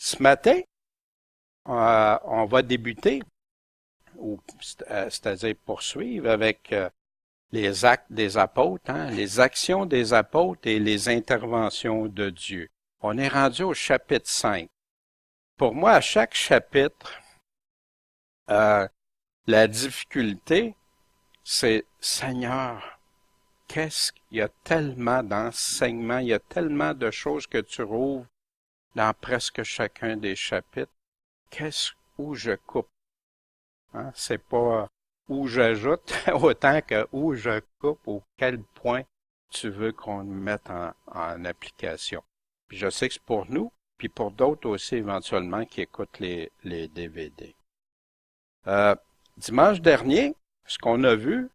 Ce matin, on va débuter, ou c'est-à-dire poursuivre avec les actes des apôtres, hein, les actions des apôtres et les interventions de Dieu. On est rendu au chapitre 5. Pour moi, à chaque chapitre, la difficulté, c'est Seigneur, qu'est-ce qu'il y a tellement d'enseignements, il y a tellement de choses que tu rouvres dans presque chacun des chapitres. Qu'est-ce où je coupe? Hein? C'est pas où j'ajoute autant que où je coupe, ou quel point tu veux qu'on mette en application. Puis je sais que c'est pour nous, puis pour d'autres aussi éventuellement qui écoutent les DVD. Dimanche dernier, ce qu'on a vu,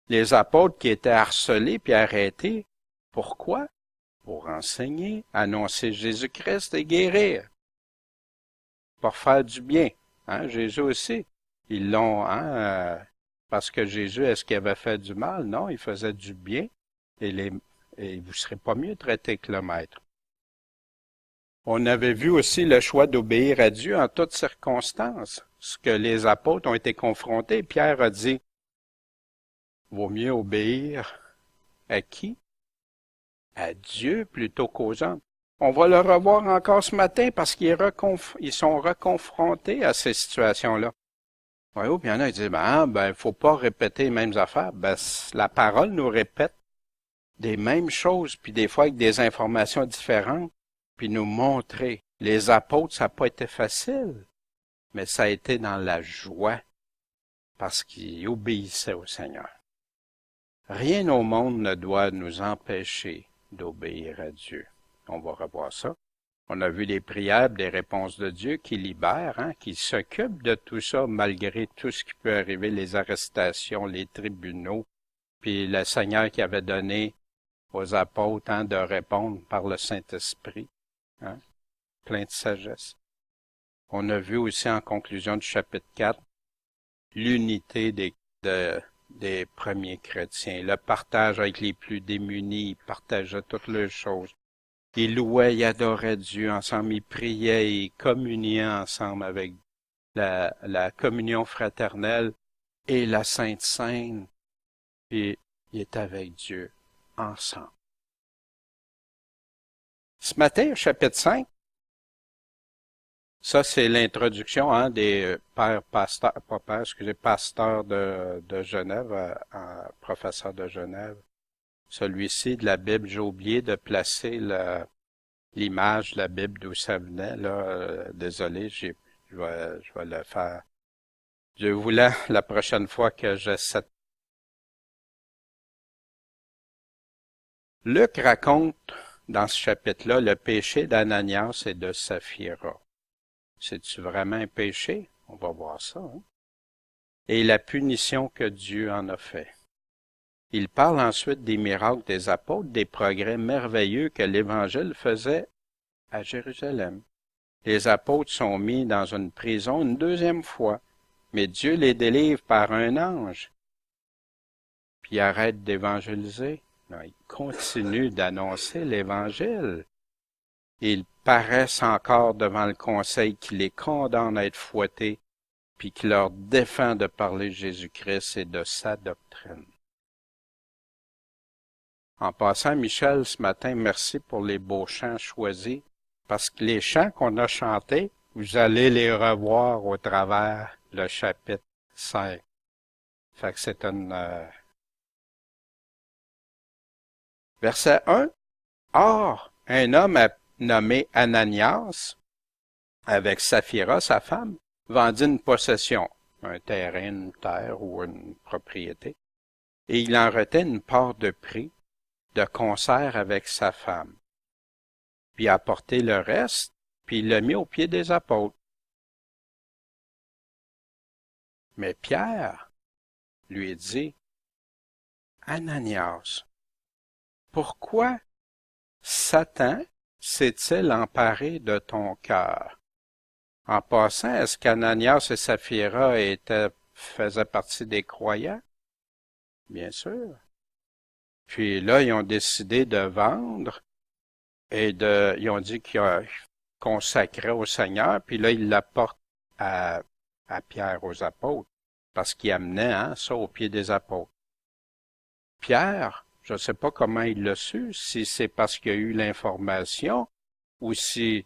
les apôtres qui étaient harcelés puis arrêtés, pourquoi? Pour enseigner, annoncer Jésus-Christ et guérir, pour faire du bien. Hein? Jésus aussi, ils l'ont, hein, parce que Jésus, est-ce qu'il avait fait du mal? Non, il faisait du bien, et vous ne serez pas mieux traité que le Maître. On avait vu aussi le choix d'obéir à Dieu en toutes circonstances, ce que les apôtres ont été confrontés. Pierre a dit, vaut mieux obéir à qui? À Dieu plutôt qu'aux hommes. On va le revoir encore ce matin parce qu'ils sont reconfrontés à ces situations-là. Oui, puis il y en a qui disent, faut pas répéter les mêmes affaires. La parole nous répète des mêmes choses, puis des fois avec des informations différentes, puis nous montrer. Les apôtres, ça n'a pas été facile, mais ça a été dans la joie, parce qu'ils obéissaient au Seigneur. Rien au monde ne doit nous empêcher d'obéir à Dieu. On va revoir ça. On a vu les prières, des réponses de Dieu qui libèrent, hein, qui s'occupent de tout ça malgré tout ce qui peut arriver, les arrestations, les tribunaux, puis le Seigneur qui avait donné aux apôtres, hein, de répondre par le Saint-Esprit, hein, plein de sagesse. On a vu aussi en conclusion du chapitre 4 l'unité des premiers chrétiens, le partage avec les plus démunis, ils partageaient toutes les choses. Ils louaient, ils adoraient Dieu ensemble, ils priaient, ils communiaient ensemble avec la communion fraternelle et la Sainte Seine, et ils étaient avec Dieu ensemble. Ce matin, au chapitre 5, ça c'est l'introduction, hein, des pasteurs de Genève, professeur de Genève. Celui-ci de la Bible, j'ai oublié de placer l'image de la Bible d'où ça venait, là. Désolé, je vais le faire. Je voulais la prochaine fois que j'ai cette. Luc raconte dans ce chapitre-là le péché d'Ananias et de Saphira. C'est-tu vraiment un péché? On va voir ça. Hein? Et la punition que Dieu en a fait. Il parle ensuite des miracles des apôtres, des progrès merveilleux que l'Évangile faisait à Jérusalem. Les apôtres sont mis dans une prison une deuxième fois, mais Dieu les délivre par un ange. Puis ils arrêtent d'évangéliser. Non, ils continuent d'annoncer l'Évangile. Ils paraissent encore devant le conseil qui les condamne à être fouettés, puis qui leur défend de parler de Jésus-Christ et de sa doctrine. En passant, Michel, ce matin, merci pour les beaux chants choisis, parce que les chants qu'on a chantés, vous allez les revoir au travers le chapitre 5. Fait que c'est Verset 1. Or, un homme nommé Ananias, avec Saphira, sa femme, vendit une possession, un terrain, une terre ou une propriété, et il en retint une part de prix, de concert avec sa femme. Puis il a apporté le reste, puis il l'a mis aux pieds des apôtres. Mais Pierre lui dit, Ananias, pourquoi Satan s'est-il emparé de ton cœur? En passant, est-ce qu'Ananias et Saphira faisaient partie des croyants? Bien sûr. Puis là, ils ont décidé de vendre et ils ont dit qu'il consacrait au Seigneur, puis là, il l'apporte à Pierre, aux apôtres, parce qu'il amenait ça au pied des apôtres. Pierre, je ne sais pas comment il l'a su, si c'est parce qu'il a eu l'information, ou si,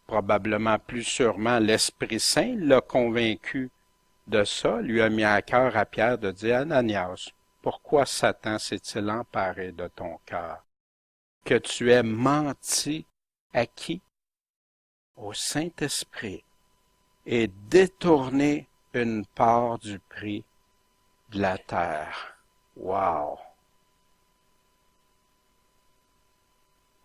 probablement plus sûrement, l'Esprit Saint l'a convaincu de ça, lui a mis à cœur à Pierre de dire, Ananias, pourquoi Satan s'est-il emparé de ton cœur? Que tu aies menti à qui? Au Saint-Esprit, et détourné une part du prix de la terre. Wow!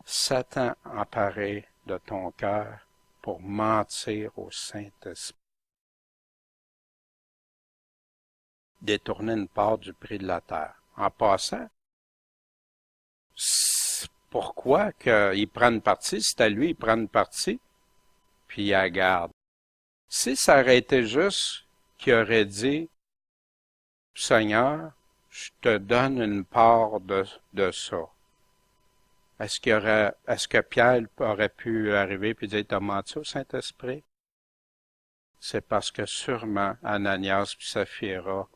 Satan emparé de ton cœur pour mentir au Saint-Esprit. Détourner une part du prix de la terre. En passant, pourquoi qu'il prend une partie? C'est à lui, il prend une partie, puis il la garde. Si ça aurait été juste qu'il aurait dit, Seigneur, je te donne une part de ça. Est-ce que Pierre aurait pu arriver et dire, t'as menti au Saint-Esprit? C'est parce que sûrement Ananias et Saphira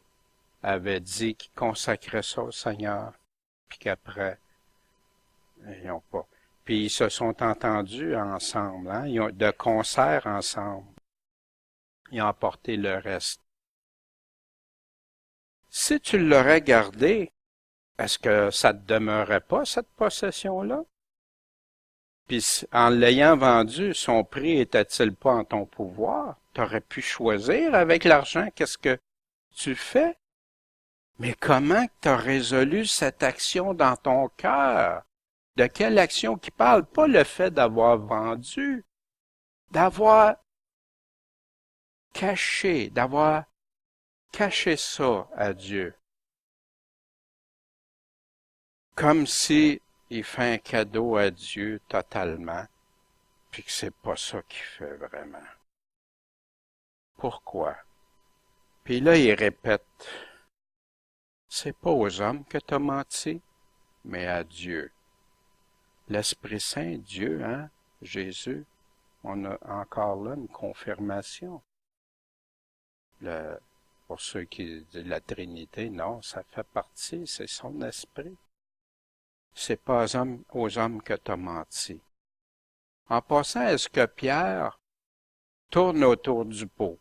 avaient dit qu'ils consacraient ça au Seigneur, puis qu'après, ils n'ont pas. Puis ils se sont entendus ensemble, ils ont de concert ensemble. Ils ont apporté le reste. Si tu l'aurais gardé, est-ce que ça ne te demeurait pas, cette possession-là? Puis en l'ayant vendu, son prix était-il pas en ton pouvoir? Tu aurais pu choisir avec l'argent qu'est-ce que tu fais? Mais comment tu as résolu cette action dans ton cœur? De quelle action qui parle? Pas le fait d'avoir vendu, d'avoir caché ça à Dieu. Comme si il fait un cadeau à Dieu totalement, puis que c'est pas ça qu'il fait vraiment. Pourquoi? Puis là, il répète, c'est pas aux hommes que t'as menti, mais à Dieu. L'Esprit Saint, Dieu, Jésus, on a encore là une confirmation. Pour ceux qui disent la Trinité, non, ça fait partie, c'est son esprit. C'est pas aux hommes que t'as menti. En passant, est-ce que Pierre tourne autour du pot?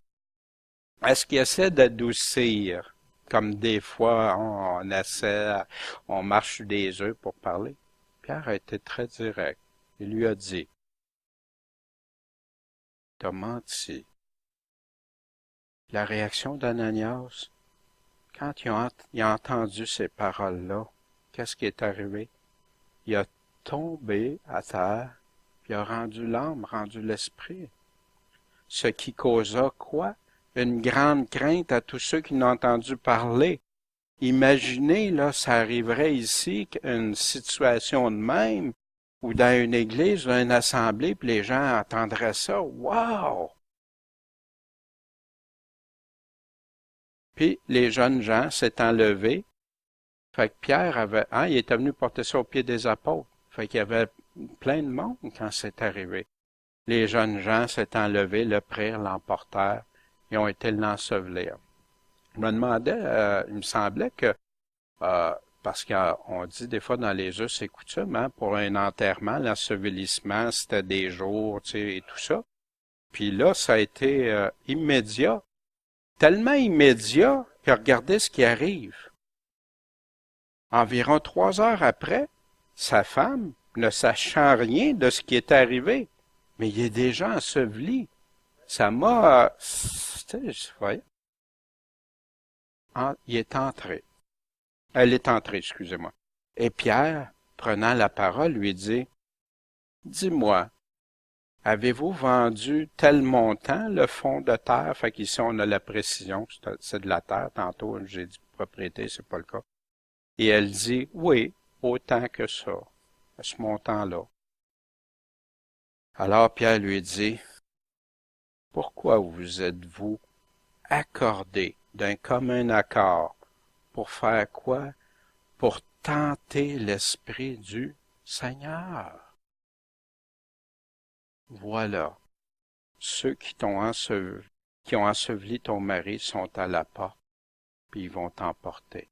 Est-ce qu'il essaie d'adoucir, comme des fois on marche sur des œufs pour parler? Pierre a été très direct. Il lui a dit, t'as menti. La réaction d'Ananias, quand il a entendu ces paroles-là, qu'est-ce qui est arrivé? Il a tombé à terre, puis il a rendu l'âme, rendu l'esprit. Ce qui causa quoi? Une grande crainte à tous ceux qui n'ont entendu parler. Imaginez, là, ça arriverait ici, une situation de même, ou dans une église, ou dans une assemblée, puis les gens entendraient ça. Wow! Puis les jeunes gens s'étant levés, fait que Pierre il était venu porter ça au pied des apôtres. Fait qu'il y avait plein de monde quand c'est arrivé. Les jeunes gens s'étant levés, le prirent, l'emportèrent, et ont été l'ensevelir. Je me demandais, il me semblait que, parce qu'on dit des fois dans les us et coutumes, pour un enterrement, l'ensevelissement, c'était des jours, tu sais, et tout ça. Puis là, ça a été immédiat. Tellement immédiat que regardez ce qui arrive. Environ 3 heures après, sa femme, ne sachant rien de ce qui est arrivé, mais il est déjà enseveli. Ça m'a... voyez. Il est entré. Elle est entrée, excusez-moi. Et Pierre, prenant la parole, lui dit, « Dis-moi, avez-vous vendu tel montant, le fond de terre? » Fait qu'ici, on a la précision, c'est de la terre. Tantôt, j'ai dit propriété, c'est pas le cas. Et elle dit, « Oui, autant que ça, à ce montant-là. » Alors Pierre lui dit, « Pourquoi vous êtes-vous accordé d'un commun accord pour faire quoi? Pour tenter l'Esprit du Seigneur. » voilà, ceux qui ont enseveli ton mari sont à la porte, puis ils vont t'emporter.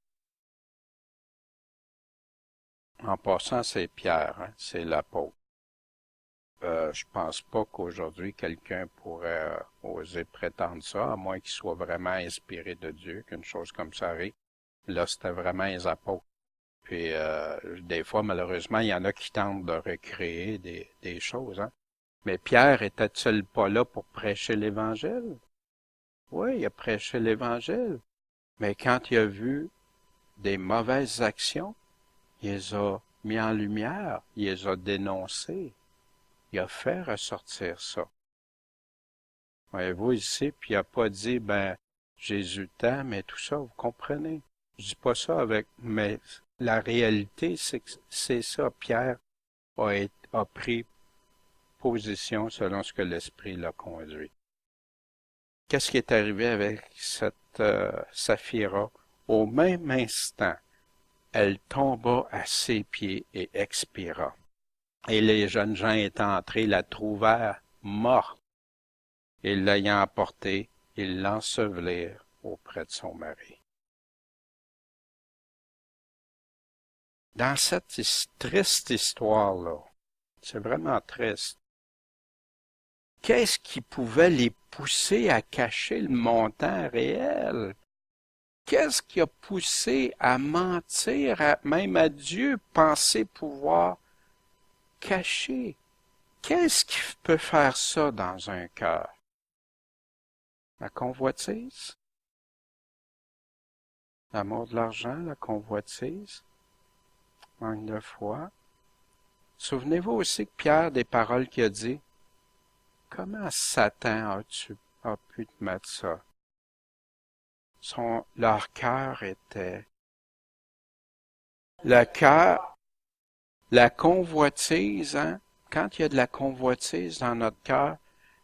En passant, c'est Pierre, hein, c'est l'apôtre. Je pense pas qu'aujourd'hui quelqu'un pourrait oser prétendre ça, à moins qu'il soit vraiment inspiré de Dieu, qu'une chose comme ça arrive. Là, c'était vraiment les apôtres. Puis des fois, malheureusement, il y en a qui tentent de recréer des choses, hein. Mais Pierre était-il pas là pour prêcher l'Évangile? Oui, il a prêché l'Évangile. Mais quand il a vu des mauvaises actions, il les a mis en lumière, il les a dénoncées. Il a fait ressortir ça. Voyez-vous ici, puis il n'a pas dit, Jésus t'aime et tout ça, vous comprenez? Je dis pas ça mais la réalité, c'est que c'est ça. Pierre a pris position selon ce que l'Esprit l'a conduit. Qu'est-ce qui est arrivé avec cette Saphira? Au même instant, elle tomba à ses pieds et expira. Et les jeunes gens étant entrés la trouvèrent morte. Et l'ayant emportée, ils l'ensevelirent auprès de son mari. Dans cette triste histoire-là, c'est vraiment triste, qu'est-ce qui pouvait les pousser à cacher le montant réel? Qu'est-ce qui a poussé à mentir, même à Dieu, penser pouvoir cacher? Qu'est-ce qui peut faire ça dans un cœur? La convoitise? L'amour de l'argent, la convoitise? Manque de foi? Souvenez-vous aussi que Pierre, des paroles qu'il a dit, comment Satan a pu te mettre ça? Leur cœur était... Le cœur, la convoitise, hein? Quand il y a de la convoitise dans notre cœur,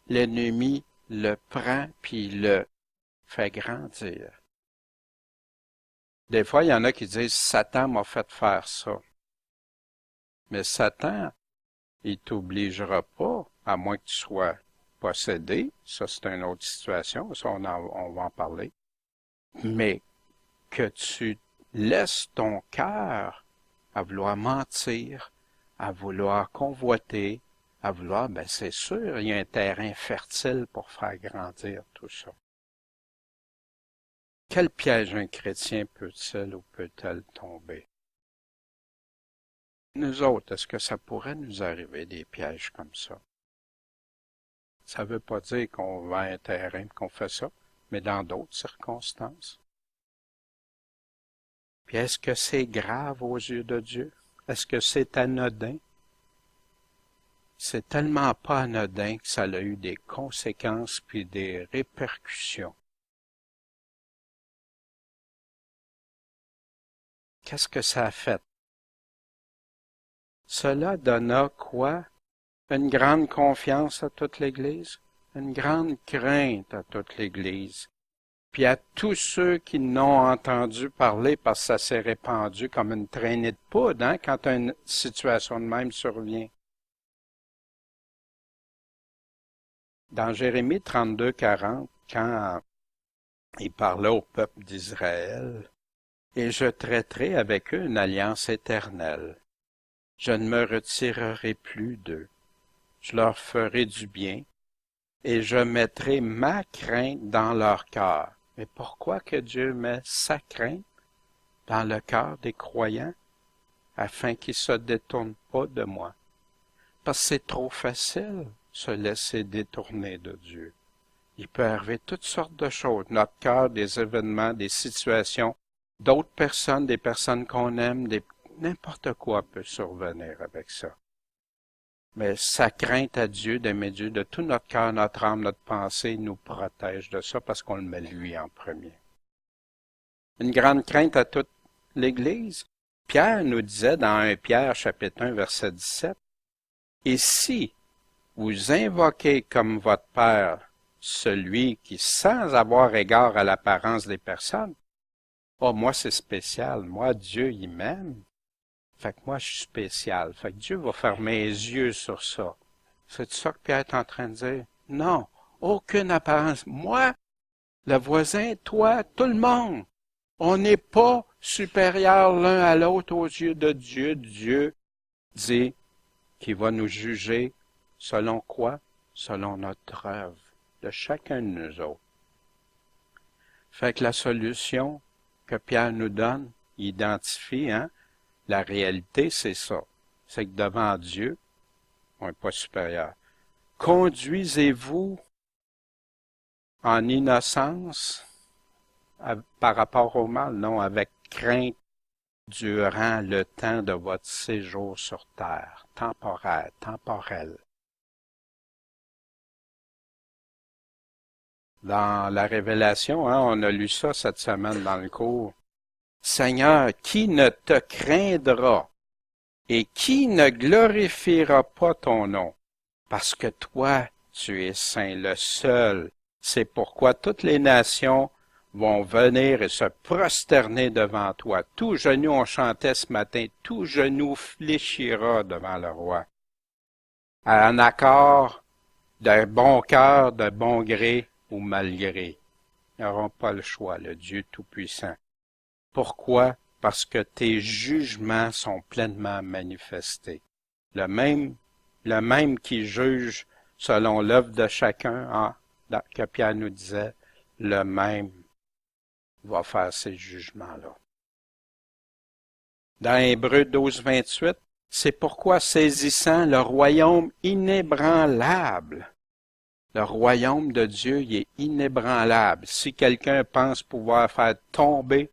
l'ennemi le prend puis le fait grandir. Des fois, il y en a qui disent, Satan m'a fait faire ça. Mais Satan, il t'obligera pas, à moins que tu sois possédé. Ça, c'est une autre situation. Ça, on va en parler. Mais que tu laisses ton cœur à vouloir mentir, à vouloir convoiter, à vouloir, c'est sûr, il y a un terrain fertile pour faire grandir tout ça. Quel piège un chrétien peut-il ou peut-elle tomber? Nous autres, est-ce que ça pourrait nous arriver des pièges comme ça? Ça ne veut pas dire qu'on vend un terrain et qu'on fait ça, mais dans d'autres circonstances. Puis est-ce que c'est grave aux yeux de Dieu? Est-ce que c'est anodin? C'est tellement pas anodin que ça a eu des conséquences puis des répercussions. Qu'est-ce que ça a fait? Cela donna quoi? Une grande confiance à toute l'Église, une grande crainte à toute l'Église, puis à tous ceux qui n'ont entendu parler parce que ça s'est répandu comme une traînée de poudre, hein, quand une situation de même survient. Dans Jérémie 32, 40, quand il parlait au peuple d'Israël, « Et je traiterai avec eux une alliance éternelle. Je ne me retirerai plus d'eux. Je leur ferai du bien, et je mettrai ma crainte dans leur cœur. » Mais pourquoi que Dieu met sa crainte dans le cœur des croyants, afin qu'ils ne se détournent pas de moi? Parce que c'est trop facile se laisser détourner de Dieu. Il peut arriver toutes sortes de choses, notre cœur, des événements, des situations, d'autres personnes, des personnes qu'on aime, n'importe quoi peut survenir avec ça. Mais sa crainte à Dieu, d'aimer Dieu, de tout notre cœur, notre âme, notre pensée, nous protège de ça parce qu'on le met lui en premier. Une grande crainte à toute l'Église. Pierre nous disait dans 1 Pierre, chapitre 1, verset 17, « Et si vous invoquez comme votre Père celui qui, sans avoir égard à l'apparence des personnes, moi c'est spécial, moi Dieu il m'aime, fait que moi je suis spécial, fait que Dieu va fermer les yeux sur ça. C'est ça que Pierre est en train de dire? Non, aucune apparence. Moi, le voisin, toi, tout le monde. On n'est pas supérieurs l'un à l'autre aux yeux de Dieu. Dieu dit qu'il va nous juger selon quoi? Selon notre œuvre, de chacun de nous autres. Fait que la solution que Pierre nous donne, il identifie, la réalité, c'est ça. C'est que devant Dieu, on n'est pas supérieur. Conduisez-vous en innocence par rapport au mal, non, avec crainte durant le temps de votre séjour sur terre, temporel. Dans la Révélation, on a lu ça cette semaine dans le cours. Seigneur, qui ne te craindra et qui ne glorifiera pas ton nom? Parce que toi, tu es saint, le seul. C'est pourquoi toutes les nations vont venir et se prosterner devant toi. Tout genou, on chantait ce matin, tout genou fléchira devant le roi. En accord de bon cœur, de bon gré ou malgré. Ils n'auront pas le choix, le Dieu Tout-Puissant. Pourquoi? Parce que tes jugements sont pleinement manifestés. Le même qui juge selon l'œuvre de chacun, que Pierre nous disait, le même va faire ces jugements-là. Dans Hébreux 12, 28, c'est pourquoi saisissant le royaume inébranlable, le royaume de Dieu, il est inébranlable. Si quelqu'un pense pouvoir faire tomber,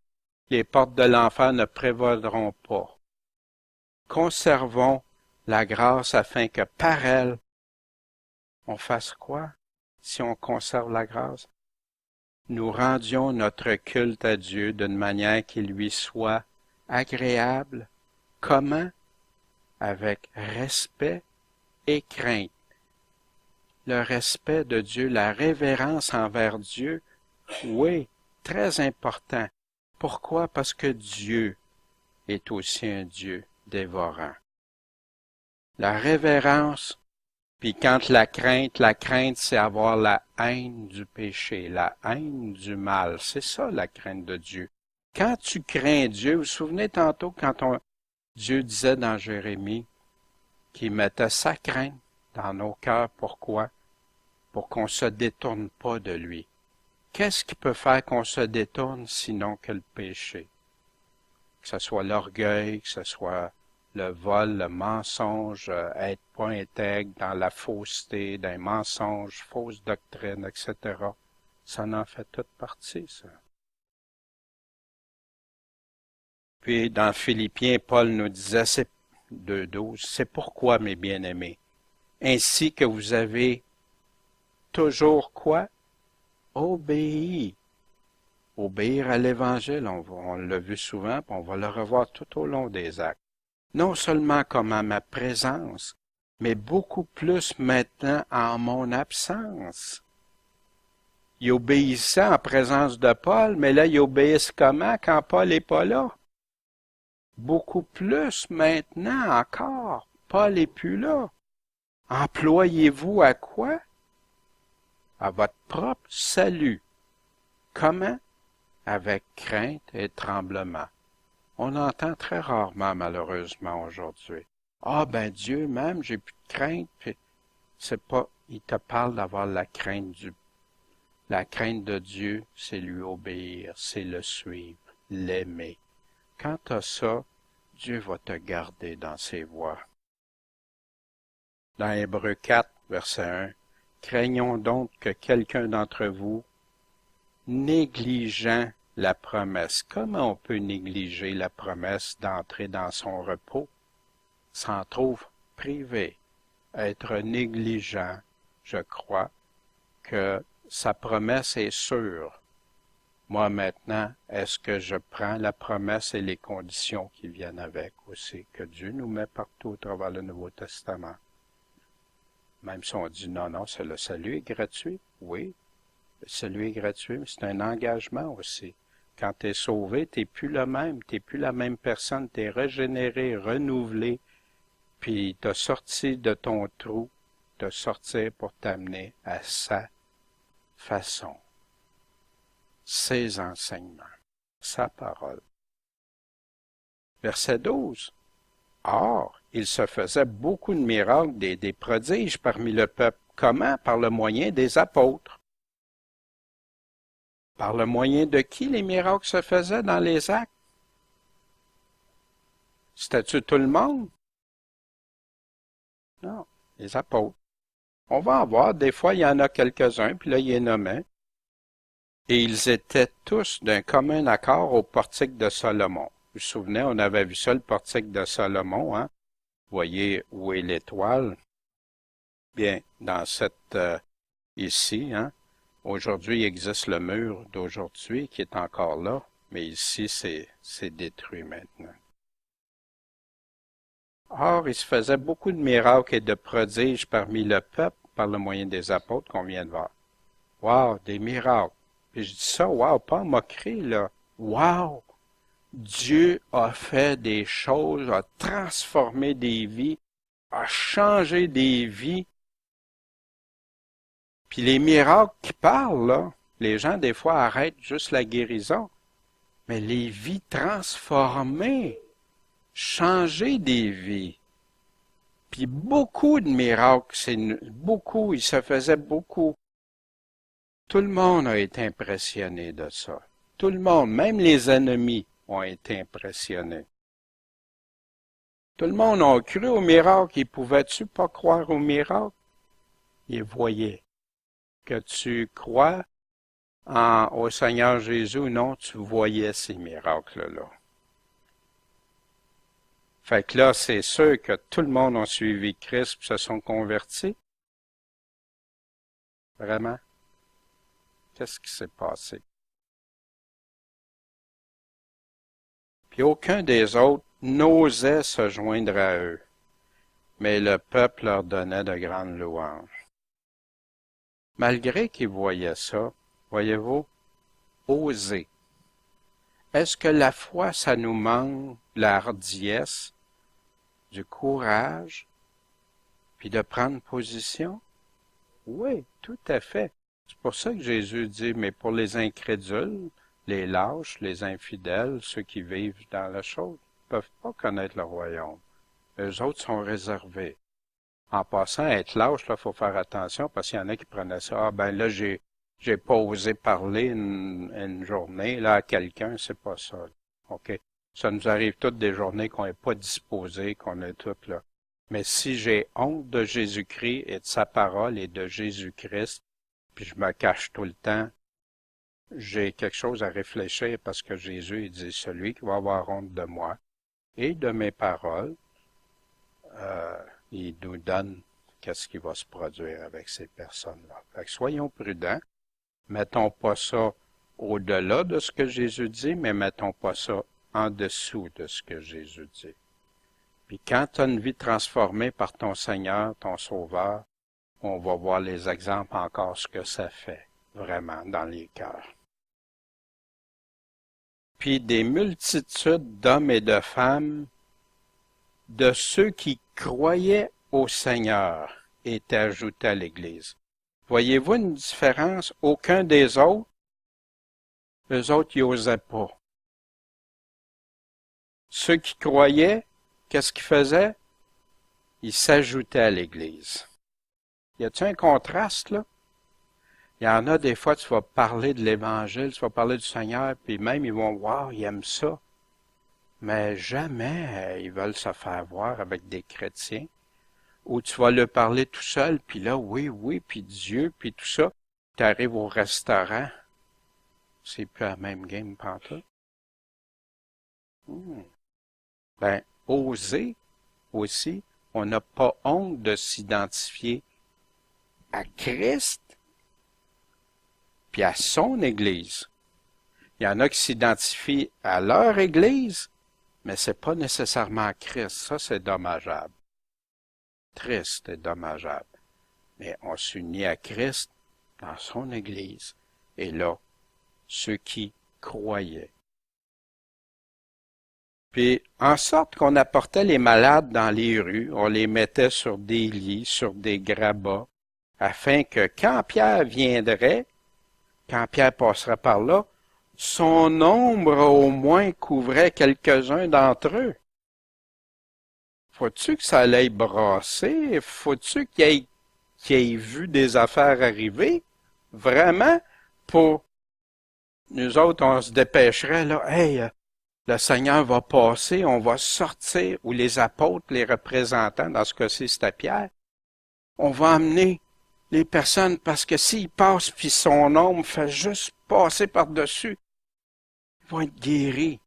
les portes de l'enfer ne prévaudront pas. Conservons la grâce afin que par elle, on fasse quoi? Si on conserve la grâce, nous rendions notre culte à Dieu d'une manière qui lui soit agréable. Comment? Avec respect et crainte. Le respect de Dieu, la révérence envers Dieu, oui, très important. Pourquoi? Parce que Dieu est aussi un Dieu dévorant. La révérence, puis quand la crainte, c'est avoir la haine du péché, la haine du mal. C'est ça la crainte de Dieu. Quand tu crains Dieu, vous vous souvenez tantôt quand Dieu disait dans Jérémie qu'il mettait sa crainte dans nos cœurs. Pourquoi? Pour qu'on ne se détourne pas de lui. Qu'est-ce qui peut faire qu'on se détourne sinon que le péché? Que ce soit l'orgueil, que ce soit le vol, le mensonge, être pas intègre dans la fausseté, dans les mensonges, fausses doctrines, etc. Ça en fait toute partie, ça. Puis dans Philippiens, Paul nous disait, 2.12, c'est pourquoi, mes bien-aimés, ainsi que vous avez toujours quoi? Obéi. Obéir à l'Évangile, on l'a vu souvent, puis on va le revoir tout au long des actes. Non seulement comme à ma présence, mais beaucoup plus maintenant en mon absence. Ils obéissaient en présence de Paul, mais là, ils obéissent comment quand Paul n'est pas là? Beaucoup plus maintenant encore. Paul n'est plus là. Employez-vous à quoi? À votre propre salut. Comment? Avec crainte et tremblement. On entend très rarement, malheureusement, aujourd'hui. Ah, ben Dieu, même, j'ai plus de crainte. Puis c'est pas, il te parle d'avoir la crainte de Dieu, c'est lui obéir, c'est le suivre, l'aimer. Quand tu as ça, Dieu va te garder dans ses voies. Dans Hébreux 4, verset 1, craignons donc que quelqu'un d'entre vous, négligeant la promesse. Comment on peut négliger la promesse d'entrer dans son repos? S'en trouve privé. Être négligent, je crois que sa promesse est sûre. Moi maintenant, est-ce que je prends la promesse et les conditions qui viennent avec aussi, que Dieu nous met partout au travers le Nouveau Testament? Même si on dit non, c'est le salut est gratuit, oui, le salut est gratuit, mais c'est un engagement aussi. Quand tu es sauvé, tu n'es plus le même, tu n'es plus la même personne, tu es régénéré, renouvelé, puis tu as sorti de ton trou, te sortir pour t'amener à sa façon, ses enseignements, sa parole. Verset 12. Or, il se faisait beaucoup de miracles, des prodiges parmi le peuple. Comment? Par le moyen des apôtres. Par le moyen de qui les miracles se faisaient dans les actes? C'était-tu tout le monde? Non, les apôtres. On va en voir, des fois il y en a quelques-uns, puis là il est nommé. Et ils étaient tous d'un commun accord au portique de Salomon. Vous vous souvenez, on avait vu ça, le portique de Salomon, hein? Voyez où est l'étoile? Bien, dans cette ici, hein? Aujourd'hui, il existe le mur d'aujourd'hui qui est encore là, mais ici, c'est détruit maintenant. Or, il se faisait beaucoup de miracles et de prodiges parmi le peuple par le moyen des apôtres qu'on vient de voir. Wow, des miracles. Puis je dis ça, wow, pas en moquerie, là. Wow! Dieu a fait des choses, a transformé des vies, a changé des vies. Puis les miracles qui parlent, là, les gens, des fois, arrêtent juste la guérison. Mais les vies transformées, changer des vies. Puis beaucoup de miracles, beaucoup, il se faisait beaucoup. Tout le monde a été impressionné de ça. Tout le monde, même les ennemis, ont été impressionnés. Tout le monde a cru aux miracles. Ils pouvaient-tu pas croire aux miracles? Ils voyaient. Que tu crois au Seigneur Jésus ou non, tu voyais ces miracles-là. Fait que là, c'est sûr que tout le monde a suivi Christ et se sont convertis. Vraiment? Qu'est-ce qui s'est passé? Puis aucun des autres n'osait se joindre à eux, mais le peuple leur donnait de grandes louanges. Malgré qu'ils voyaient ça, voyez-vous, oser. Est-ce que la foi, ça nous manque la hardiesse, du courage, puis de prendre position? Oui, tout à fait. C'est pour ça que Jésus dit, mais pour les incrédules, les lâches, les infidèles, ceux qui vivent dans la chose, ne peuvent pas connaître le royaume. Eux autres sont réservés. En passant, être lâche, là, faut faire attention, parce qu'il y en a qui prenaient ça. Ah, ben là, j'ai pas osé parler une journée, là, à quelqu'un, c'est pas ça. OK? Ça nous arrive toutes des journées qu'on n'est pas disposé, qu'on est toutes là. Mais si j'ai honte de Jésus-Christ et de sa parole et de Jésus-Christ, puis je me cache tout le temps, j'ai quelque chose à réfléchir parce que Jésus il dit, celui qui va avoir honte de moi et de mes paroles, il nous donne qu'est-ce qui va se produire avec ces personnes-là. Fait que soyons prudents, mettons pas ça au-delà de ce que Jésus dit, mais mettons pas ça en dessous de ce que Jésus dit. Puis quand tu as une vie transformée par ton Seigneur, ton Sauveur, on va voir les exemples encore ce que ça fait vraiment dans les cœurs. Puis des multitudes d'hommes et de femmes, de ceux qui croyaient au Seigneur, étaient ajoutés à l'Église. Voyez-vous une différence? Aucun des autres, eux autres, ils n'osaient pas. Ceux qui croyaient, qu'est-ce qu'ils faisaient? Ils s'ajoutaient à l'Église. Y a-t-il un contraste, là? Il y en a des fois, tu vas parler de l'Évangile, tu vas parler du Seigneur, puis même ils vont voir, ils aiment ça. Mais jamais ils veulent se faire voir avec des chrétiens. Ou tu vas leur parler tout seul, puis là, oui, puis Dieu, puis tout ça. Tu arrives au restaurant, c'est plus la même game pantoute. Ben, oser aussi, on n'a pas honte de s'identifier à Christ, puis à son Église. Il y en a qui s'identifient à leur Église, mais c'est pas nécessairement à Christ. Ça, c'est dommageable. Triste et dommageable. Mais on s'unit à Christ dans son Église. Et là, ceux qui croyaient. Puis, en sorte qu'on apportait les malades dans les rues, on les mettait sur des lits, sur des grabats, afin que quand Pierre viendrait, quand Pierre passerait par là, son ombre au moins couvrait quelques-uns d'entre eux. Faut-tu que ça l'aille brasser? Faut-tu qu'il ait vu des affaires arriver? Vraiment? Pour nous autres, on se dépêcherait, là, hey, le Seigneur va passer, on va sortir, ou les apôtres, les représentants, dans ce cas-ci, c'était Pierre, on va amener les personnes, parce que s'il passe, puis son ombre fait juste passer par-dessus, ils vont être guéris.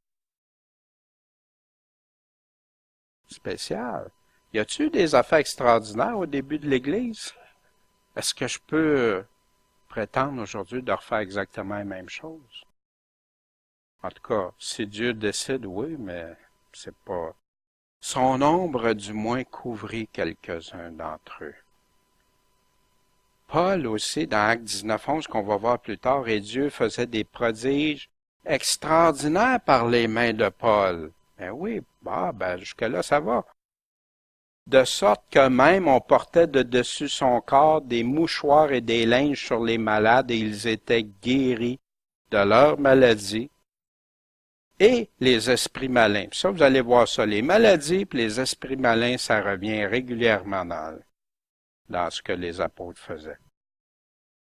Spécial. Y a-t-il des affaires extraordinaires au début de l'Église? Est-ce que je peux prétendre aujourd'hui de refaire exactement la même chose? En tout cas, si Dieu décide, oui, mais c'est pas... Son ombre du moins couvrit quelques-uns d'entre eux. Paul aussi, dans Actes 19:11, qu'on va voir plus tard, et Dieu faisait des prodiges extraordinaires par les mains de Paul. Ben oui, jusque-là, ça va. De sorte que même on portait de dessus son corps des mouchoirs et des linges sur les malades, et ils étaient guéris de leur maladie. Et les esprits malins. Puis ça, vous allez voir ça. Les maladies et les esprits malins, ça revient régulièrement dans ce que les apôtres faisaient.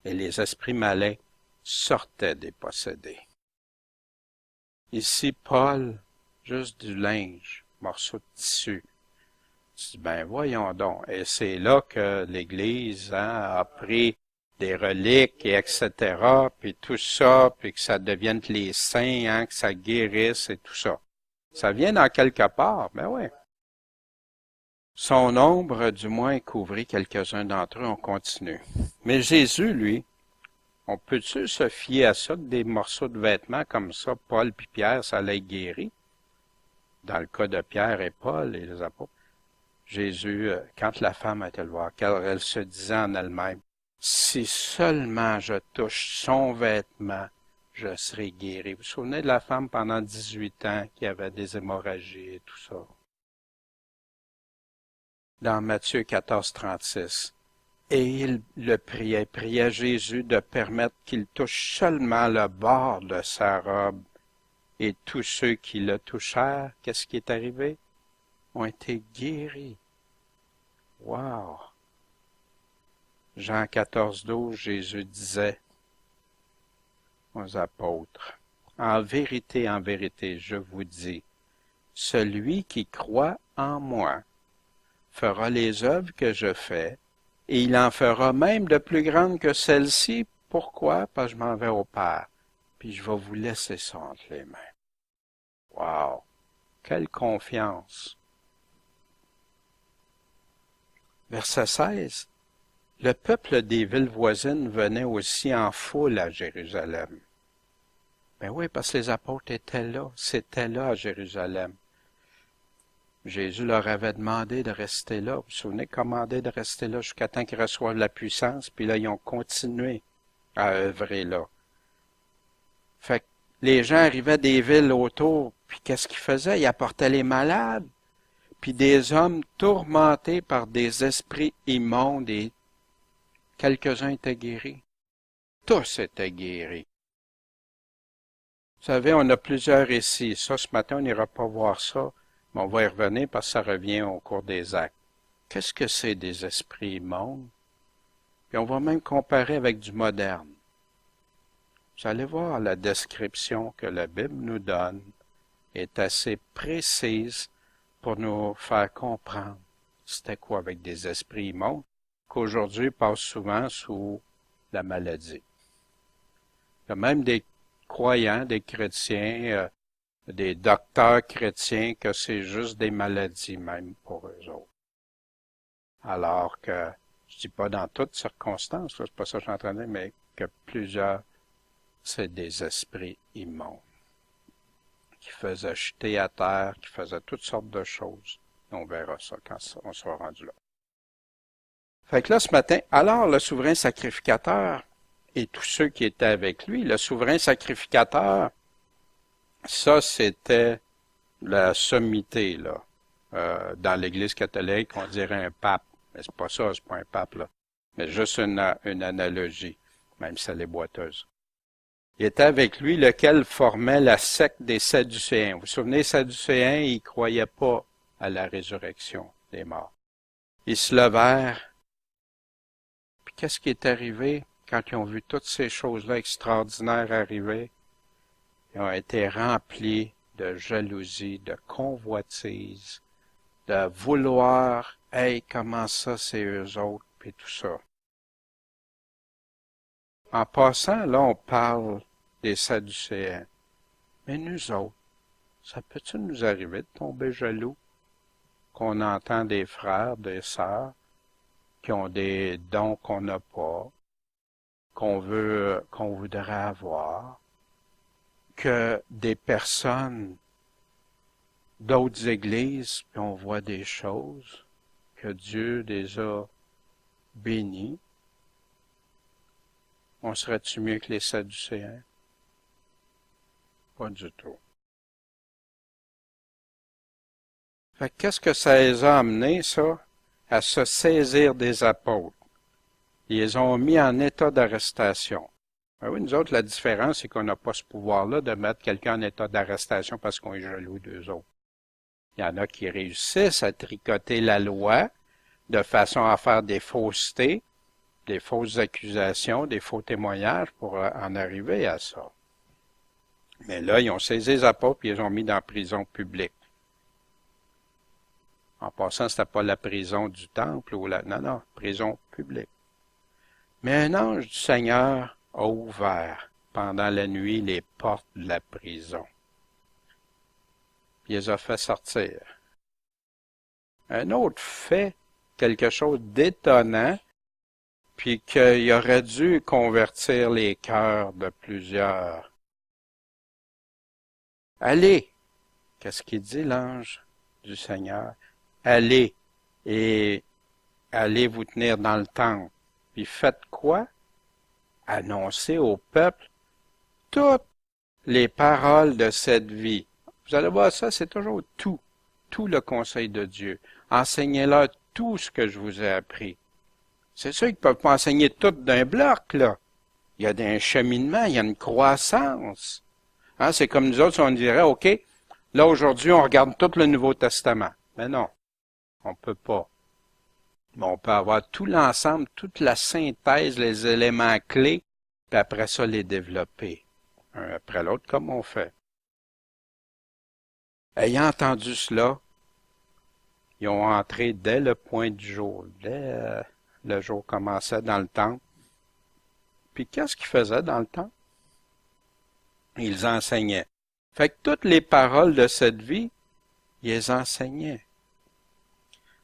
Et les esprits malins sortaient des possédés. Ici, Paul, juste du linge, morceau de tissu. Tu dis, ben voyons donc. Et c'est là que l'Église a pris des reliques, et etc., puis tout ça, puis que ça devienne les saints, que ça guérisse et tout ça. Ça vient dans quelque part, ben oui. Son ombre, du moins, couvrit quelques-uns d'entre eux, on continue. Mais Jésus, lui, on peut-tu se fier à ça, que des morceaux de vêtements comme ça, Paul puis Pierre, ça allait guérir? Dans le cas de Pierre et Paul et les apôtres. Jésus, quand la femme était le voir, car elle se disait en elle-même, si seulement je touche son vêtement, je serai guéri. Vous vous souvenez de la femme pendant 18 ans qui avait des hémorragies et tout ça? Dans Matthieu 14:36. Et il le priait Jésus de permettre qu'il touche seulement le bord de sa robe. Et tous ceux qui le touchèrent, qu'est-ce qui est arrivé? Ont été guéris. Wow! Jean 14:12, Jésus disait aux apôtres, en vérité, je vous dis, celui qui croit en moi fera les œuvres que je fais, et il en fera même de plus grandes que celles-ci. Pourquoi? Parce que je m'en vais au Père, puis je vais vous laisser ça entre les mains. Wow! Quelle confiance! Verset 16. Le peuple des villes voisines venait aussi en foule à Jérusalem. Ben oui, parce que les apôtres étaient là, c'était là à Jérusalem. Jésus leur avait demandé de rester là. Vous vous souvenez, commandé de rester là jusqu'à temps qu'ils reçoivent la puissance, puis là, ils ont continué à œuvrer là. Fait que les gens arrivaient des villes autour, puis qu'est-ce qu'ils faisaient? Ils apportaient les malades, puis des hommes tourmentés par des esprits immondes, et quelques-uns étaient guéris. Tous étaient guéris. Vous savez, on a plusieurs récits. Ça, ce matin, on n'ira pas voir ça, mais on va y revenir parce que ça revient au cours des actes. Qu'est-ce que c'est des esprits immondes? Puis on va même comparer avec du moderne. Vous allez voir, la description que la Bible nous donne est assez précise pour nous faire comprendre c'était quoi avec des esprits immondes, qu'aujourd'hui passent souvent sous la maladie. Il y a même des croyants, des chrétiens, des docteurs chrétiens, que c'est juste des maladies même pour eux autres. Alors que, je dis pas dans toutes circonstances, c'est pas ça que je suis en train de dire, mais que plusieurs, c'est des esprits immondes, qui faisaient jeter à terre, qui faisaient toutes sortes de choses. On verra ça quand on sera rendu là. Fait que là, ce matin, alors le souverain sacrificateur et tous ceux qui étaient avec lui, le souverain sacrificateur, ça c'était la sommité, là. Dans l'Église catholique, on dirait un pape. Mais c'est pas ça, c'est pas un pape, là. Mais juste une analogie, même si elle est boiteuse. Il était avec lui, lequel formait la secte des Sadducéens. Vous vous souvenez, les Sadducéens, ils croyaient pas à la résurrection des morts. Ils se levèrent. Puis qu'est-ce qui est arrivé quand ils ont vu toutes ces choses-là extraordinaires arriver? Ils ont été remplis de jalousie, de convoitise, de vouloir, hey, comment ça, c'est eux autres, puis tout ça. En passant, là, on parle des Sadducéens. Mais nous autres, ça peut-tu nous arriver de tomber jaloux? Qu'on entend des frères, des sœurs, qui ont des dons qu'on n'a pas, qu'on voudrait avoir, que des personnes d'autres églises, puis on voit des choses, que Dieu les a bénies. On serait-tu mieux que les Sadducéens? Pas du tout. Fait qu'est-ce que ça les a amenés, ça? À se saisir des apôtres. Ils les ont mis en état d'arrestation. Ben oui, nous autres, la différence, c'est qu'on n'a pas ce pouvoir-là de mettre quelqu'un en état d'arrestation parce qu'on est jaloux d'eux autres. Il y en a qui réussissent à tricoter la loi de façon à faire des faussetés, des fausses accusations, des faux témoignages pour en arriver à ça. Mais là, ils ont saisi les apôtres et ils les ont mis dans la prison publique. En passant, c'était pas la prison du temple ou la... Non, prison publique. Mais un ange du Seigneur a ouvert pendant la nuit les portes de la prison. Puis il les a fait sortir. Un autre fait quelque chose d'étonnant, puis qu'il aurait dû convertir les cœurs de plusieurs. Allez, qu'est-ce qu'il dit l'ange du Seigneur? Allez et allez vous tenir dans le temple. Puis faites quoi? Annoncez au peuple toutes les paroles de cette vie. Vous allez voir ça, c'est toujours tout le conseil de Dieu. Enseignez-leur tout ce que je vous ai appris. C'est sûr qu'ils ne peuvent pas enseigner tout d'un bloc, là. Il y a un cheminement, il y a une croissance. Hein, c'est comme nous autres, si on dirait, OK, là aujourd'hui, on regarde tout le Nouveau Testament. Mais non, on peut pas. Mais on peut avoir tout l'ensemble, toute la synthèse, les éléments clés, puis après ça, les développer, un après l'autre, comme on fait. Ayant entendu cela, ils ont entré dès le point du jour, dès le jour commençait dans le temple. Puis qu'est-ce qu'ils faisaient dans le temple? Ils enseignaient. Fait que toutes les paroles de cette vie, ils les enseignaient.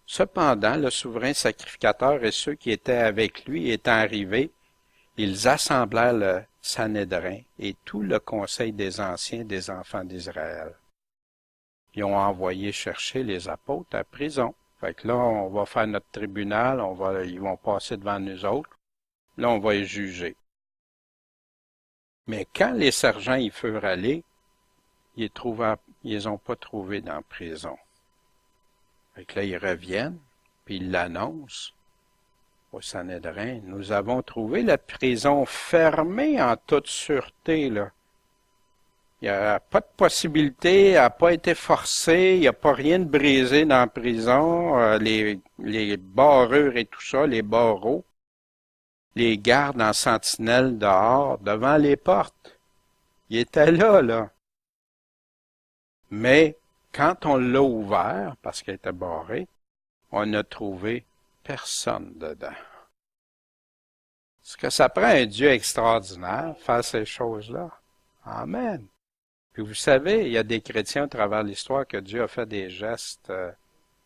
Cependant, le souverain sacrificateur et ceux qui étaient avec lui étant arrivés, ils assemblèrent le Sanhédrin et tout le conseil des anciens des enfants d'Israël. Ils ont envoyé chercher les apôtres à prison. Fait que là, on va faire notre tribunal, ils vont passer devant nous autres. Là, on va les juger. Mais quand les sergents y furent allés, ils les ont pas trouvés dans la prison. Fait que là, ils reviennent, puis ils l'annoncent au Sanhédrin. Nous avons trouvé la prison fermée en toute sûreté, là. Il n'y a pas de possibilité, elle n'a pas été forcée, il n'y a pas rien de brisé dans la prison, les barrures et tout ça, les barreaux, les gardes en sentinelle dehors, devant les portes. Ils étaient là. Mais quand on l'a ouvert, parce qu'elle était barrée, on n'a trouvé personne dedans. Est-ce que ça prend un Dieu extraordinaire, faire ces choses-là? Amen. Puis vous savez, il y a des chrétiens à travers l'histoire que Dieu a fait des gestes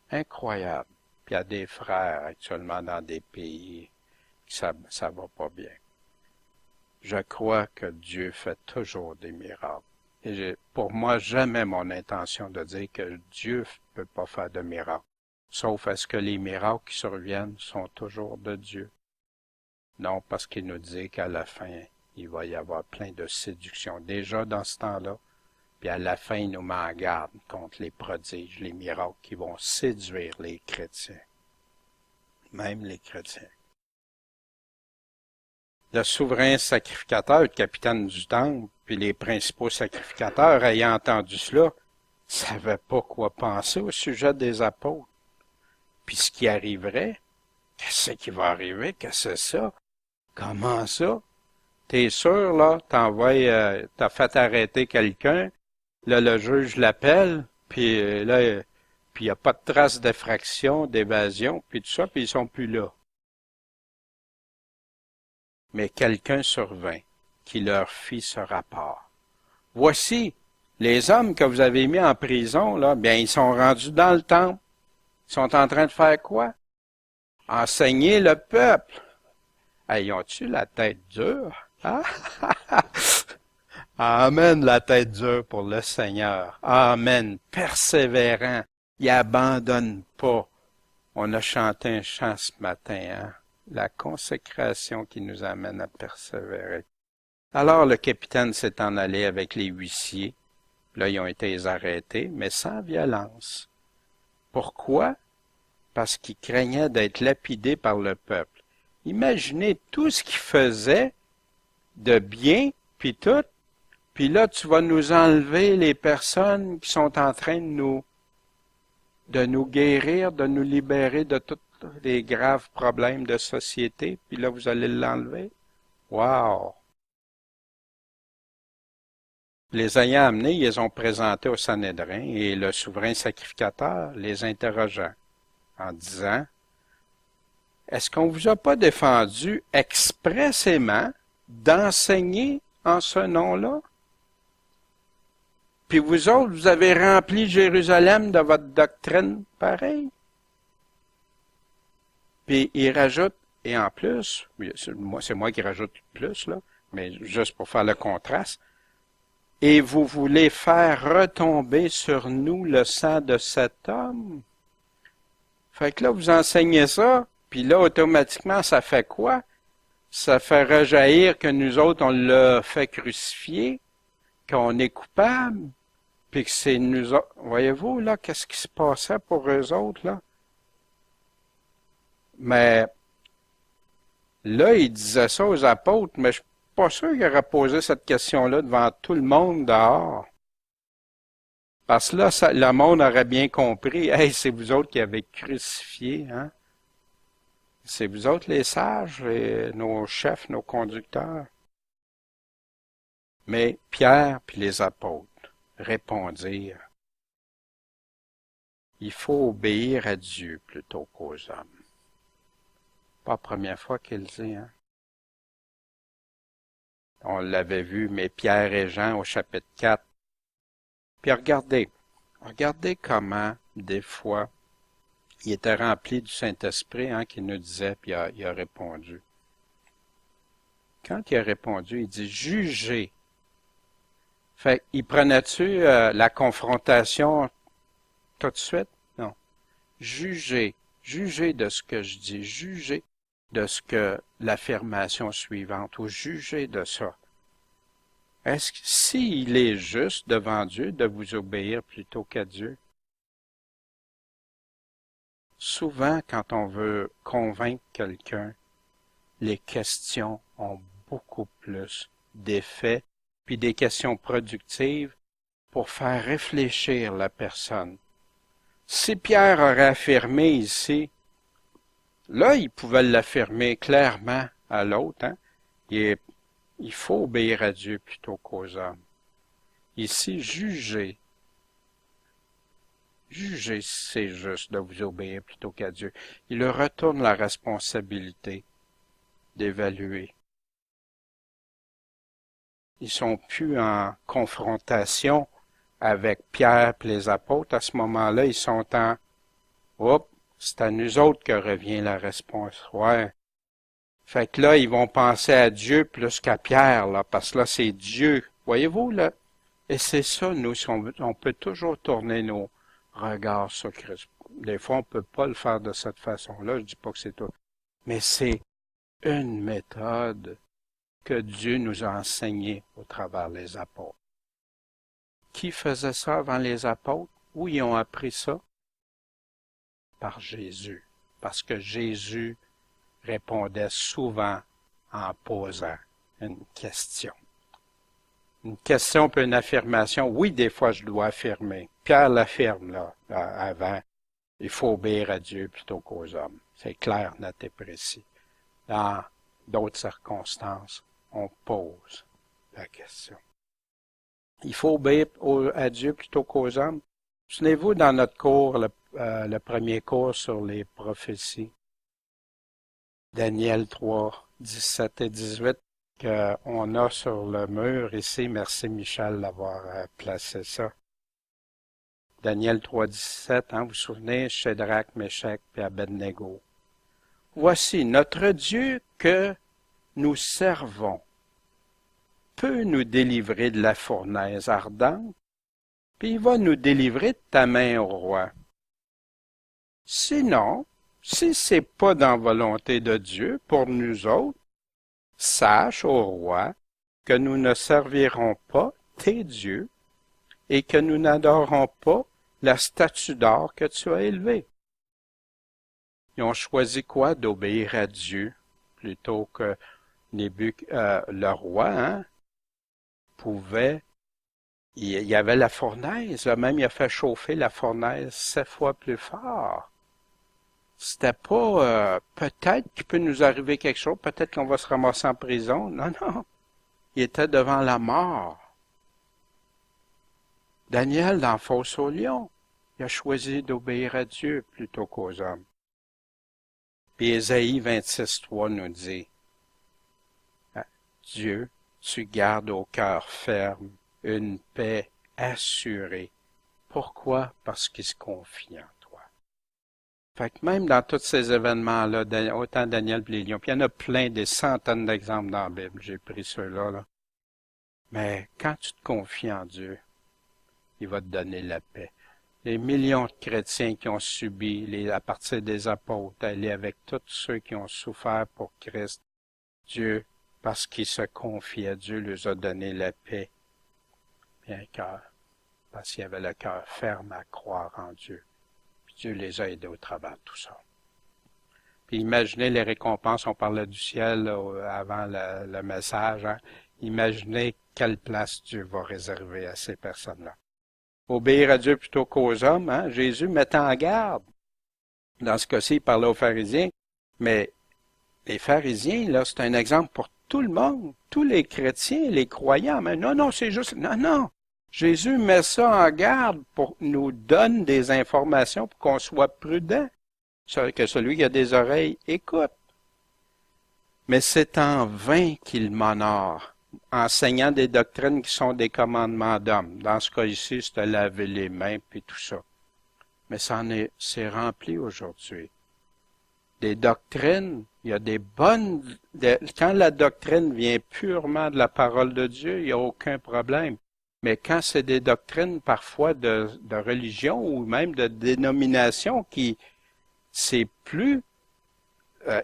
incroyables. Puis il y a des frères actuellement dans des pays qui ça va pas bien. Je crois que Dieu fait toujours des miracles. Et pour moi, jamais mon intention de dire que Dieu ne peut pas faire de miracles. Sauf est-ce que les miracles qui surviennent sont toujours de Dieu. Non, parce qu'il nous dit qu'à la fin, il va y avoir plein de séduction. Déjà dans ce temps-là, Puis à la fin, il nous met en garde contre les prodiges, les miracles qui vont séduire les chrétiens. Même les chrétiens. Le souverain sacrificateur, le capitaine du temple, puis les principaux sacrificateurs, ayant entendu cela, ne savaient pas quoi penser au sujet des apôtres. Puis ce qui arriverait, qu'est-ce qui va arriver? Qu'est-ce que c'est ça? Comment ça? T'es sûr, là, t'as fait arrêter quelqu'un, là, le juge l'appelle, puis là, puis il n'y a pas de trace d'effraction, d'évasion, puis tout ça, puis ils sont plus là. Mais quelqu'un survint, qui leur fit ce rapport. Voici, les hommes que vous avez mis en prison, là, bien, ils sont rendus dans le temple. Ils sont en train de faire quoi? Enseigner le peuple. Hey, ont-tu la tête dure? Hein? Amen, la tête dure pour le Seigneur. Amen, persévérant. Il abandonne pas. On a chanté un chant ce matin, hein? La consécration qui nous amène à persévérer. Alors le capitaine s'est en allé avec les huissiers. Là, ils ont été arrêtés, mais sans violence. Pourquoi? Parce qu'ils craignaient d'être lapidés par le peuple. Imaginez tout ce qu'ils faisaient de bien, puis tout. Puis là, tu vas nous enlever les personnes qui sont en train de nous guérir, de nous libérer de tous les graves problèmes de société, puis là, vous allez l'enlever? Wow! Les ayant amenés, ils les ont présentés au Sanhédrin, et le souverain sacrificateur les interrogea en disant, « Est-ce qu'on vous a pas défendu expressément d'enseigner en ce nom-là? Puis vous autres, vous avez rempli Jérusalem de votre doctrine pareil. » Puis il rajoute, et en plus, c'est moi qui rajoute plus, là, mais juste pour faire le contraste, « Et vous voulez faire retomber sur nous le sang de cet homme? » Fait que là, vous enseignez ça, puis là, automatiquement, ça fait quoi? Ça fait rejaillir que nous autres, on l'a fait crucifier, qu'on est coupable, puis que c'est nous autres. Voyez-vous, là, qu'est-ce qui se passait pour eux autres, là? Mais là, il disait ça aux apôtres, mais je suis pas sûr qu'il aurait posé cette question-là devant tout le monde dehors. Parce que là, le monde aurait bien compris, hey, c'est vous autres qui avez crucifié, hein? C'est vous autres les sages, nos chefs, nos conducteurs. Mais Pierre puis les apôtres répondirent, il faut obéir à Dieu plutôt qu'aux hommes. Pas la première fois qu'il dit, hein? On l'avait vu, mais Pierre et Jean au chapitre 4. Puis regardez comment, des fois, il était rempli du Saint-Esprit, hein, qui nous disait, puis il a répondu. Quand il a répondu, il dit, jugez. Fait, il prenait-tu la confrontation tout de suite? Non. Jugez. Jugez de ce que je dis. Jugez de ce que l'affirmation suivante, ou jugez de ça. Est-ce que s'il est juste devant Dieu de vous obéir plutôt qu'à Dieu? Souvent, quand on veut convaincre quelqu'un, les questions ont beaucoup plus d'effet, puis des questions productives pour faire réfléchir la personne. Si Pierre aurait affirmé ici, là, il pouvait l'affirmer clairement à l'autre, hein? Il faut obéir à Dieu plutôt qu'aux hommes. Ici, jugez. Jugez si c'est juste de vous obéir plutôt qu'à Dieu. Il leur retourne la responsabilité d'évaluer. Ils sont plus en confrontation avec Pierre et les apôtres. À ce moment-là, ils sont en « Oups, c'est à nous autres que revient la réponse. » Ouais. Fait que là, ils vont penser à Dieu plus qu'à Pierre, là, parce que là, c'est Dieu. Voyez-vous, là? Et c'est ça, nous, on peut toujours tourner nos regards sur Christ. Des fois, on peut pas le faire de cette façon-là, je dis pas que c'est tout. Mais c'est une méthode que Dieu nous a enseignée au travers des apôtres. Qui faisait ça avant les apôtres? Où ils ont appris ça? Par Jésus. Parce que Jésus répondait souvent en posant une question. Une question puis une affirmation. Oui, des fois, je dois affirmer. Pierre l'affirme, là, avant. Il faut obéir à Dieu plutôt qu'aux hommes. C'est clair, net et précis. Dans d'autres circonstances, on pose la question. Il faut obéir à Dieu plutôt qu'aux hommes. Souvenez-vous, dans notre cours, le premier cours sur les prophéties, Daniel 3, 17 et 18, qu'on a sur le mur ici. Merci Michel d'avoir placé ça. Daniel 3, 17, vous vous souvenez, Shadrach, Meshach et Abednego. Voici, notre Dieu que nous servons peut nous délivrer de la fournaise ardente, puis il va nous délivrer de ta main, ô roi. Sinon, si c'est pas dans la volonté de Dieu pour nous autres, sache, ô roi, que nous ne servirons pas tes dieux et que nous n'adorerons pas la statue d'or que tu as élevée. Ils ont choisi quoi? D'obéir à Dieu plutôt que le roi, pouvait. Il y avait la fournaise, même il a fait chauffer la fournaise 7 fois plus fort. C'était pas peut-être qu'il peut nous arriver quelque chose, peut-être qu'on va se ramasser en prison. Non, non. Il était devant la mort. Daniel, dans Fosse au lion, il a choisi d'obéir à Dieu plutôt qu'aux hommes. Puis Ésaïe 26.3 nous dit, Dieu, tu gardes au cœur ferme une paix assurée. Pourquoi? Parce qu'il se confie en toi. Fait que même dans tous ces événements-là, autant Daniel que les lions, puis il y en a plein, des centaines d'exemples dans la Bible, j'ai pris ceux-là, là. Mais quand tu te confies en Dieu, il va te donner la paix. Les millions de chrétiens qui ont subi, à partir des apôtres, aller avec tous ceux qui ont souffert pour Christ, Dieu, parce qu'ils se confient à Dieu, leur a donné la paix et un cœur, parce qu'il y avait le cœur ferme à croire en Dieu. Puis Dieu les a aidés au travers de tout ça. Puis imaginez les récompenses, on parlait du ciel là, avant le message, Imaginez quelle place Dieu va réserver à ces personnes-là. Obéir à Dieu plutôt qu'aux hommes, Jésus met en garde. Dans ce cas-ci, il parlait aux pharisiens, mais les pharisiens, là, c'est un exemple pour tout le monde, tous les chrétiens, les croyants. Mais non, c'est juste... Non. Jésus met ça en garde pour nous donner des informations pour qu'on soit prudent. Que celui qui a des oreilles écoute. Mais c'est en vain qu'il m'honore, enseignant des doctrines qui sont des commandements d'hommes. Dans ce cas ici, c'est laver les mains puis tout ça. Mais c'est rempli aujourd'hui. Des doctrines, il y a des bonnes... Quand la doctrine vient purement de la parole de Dieu, il n'y a aucun problème. Mais quand c'est des doctrines parfois de religion ou même de dénomination qui, c'est plus...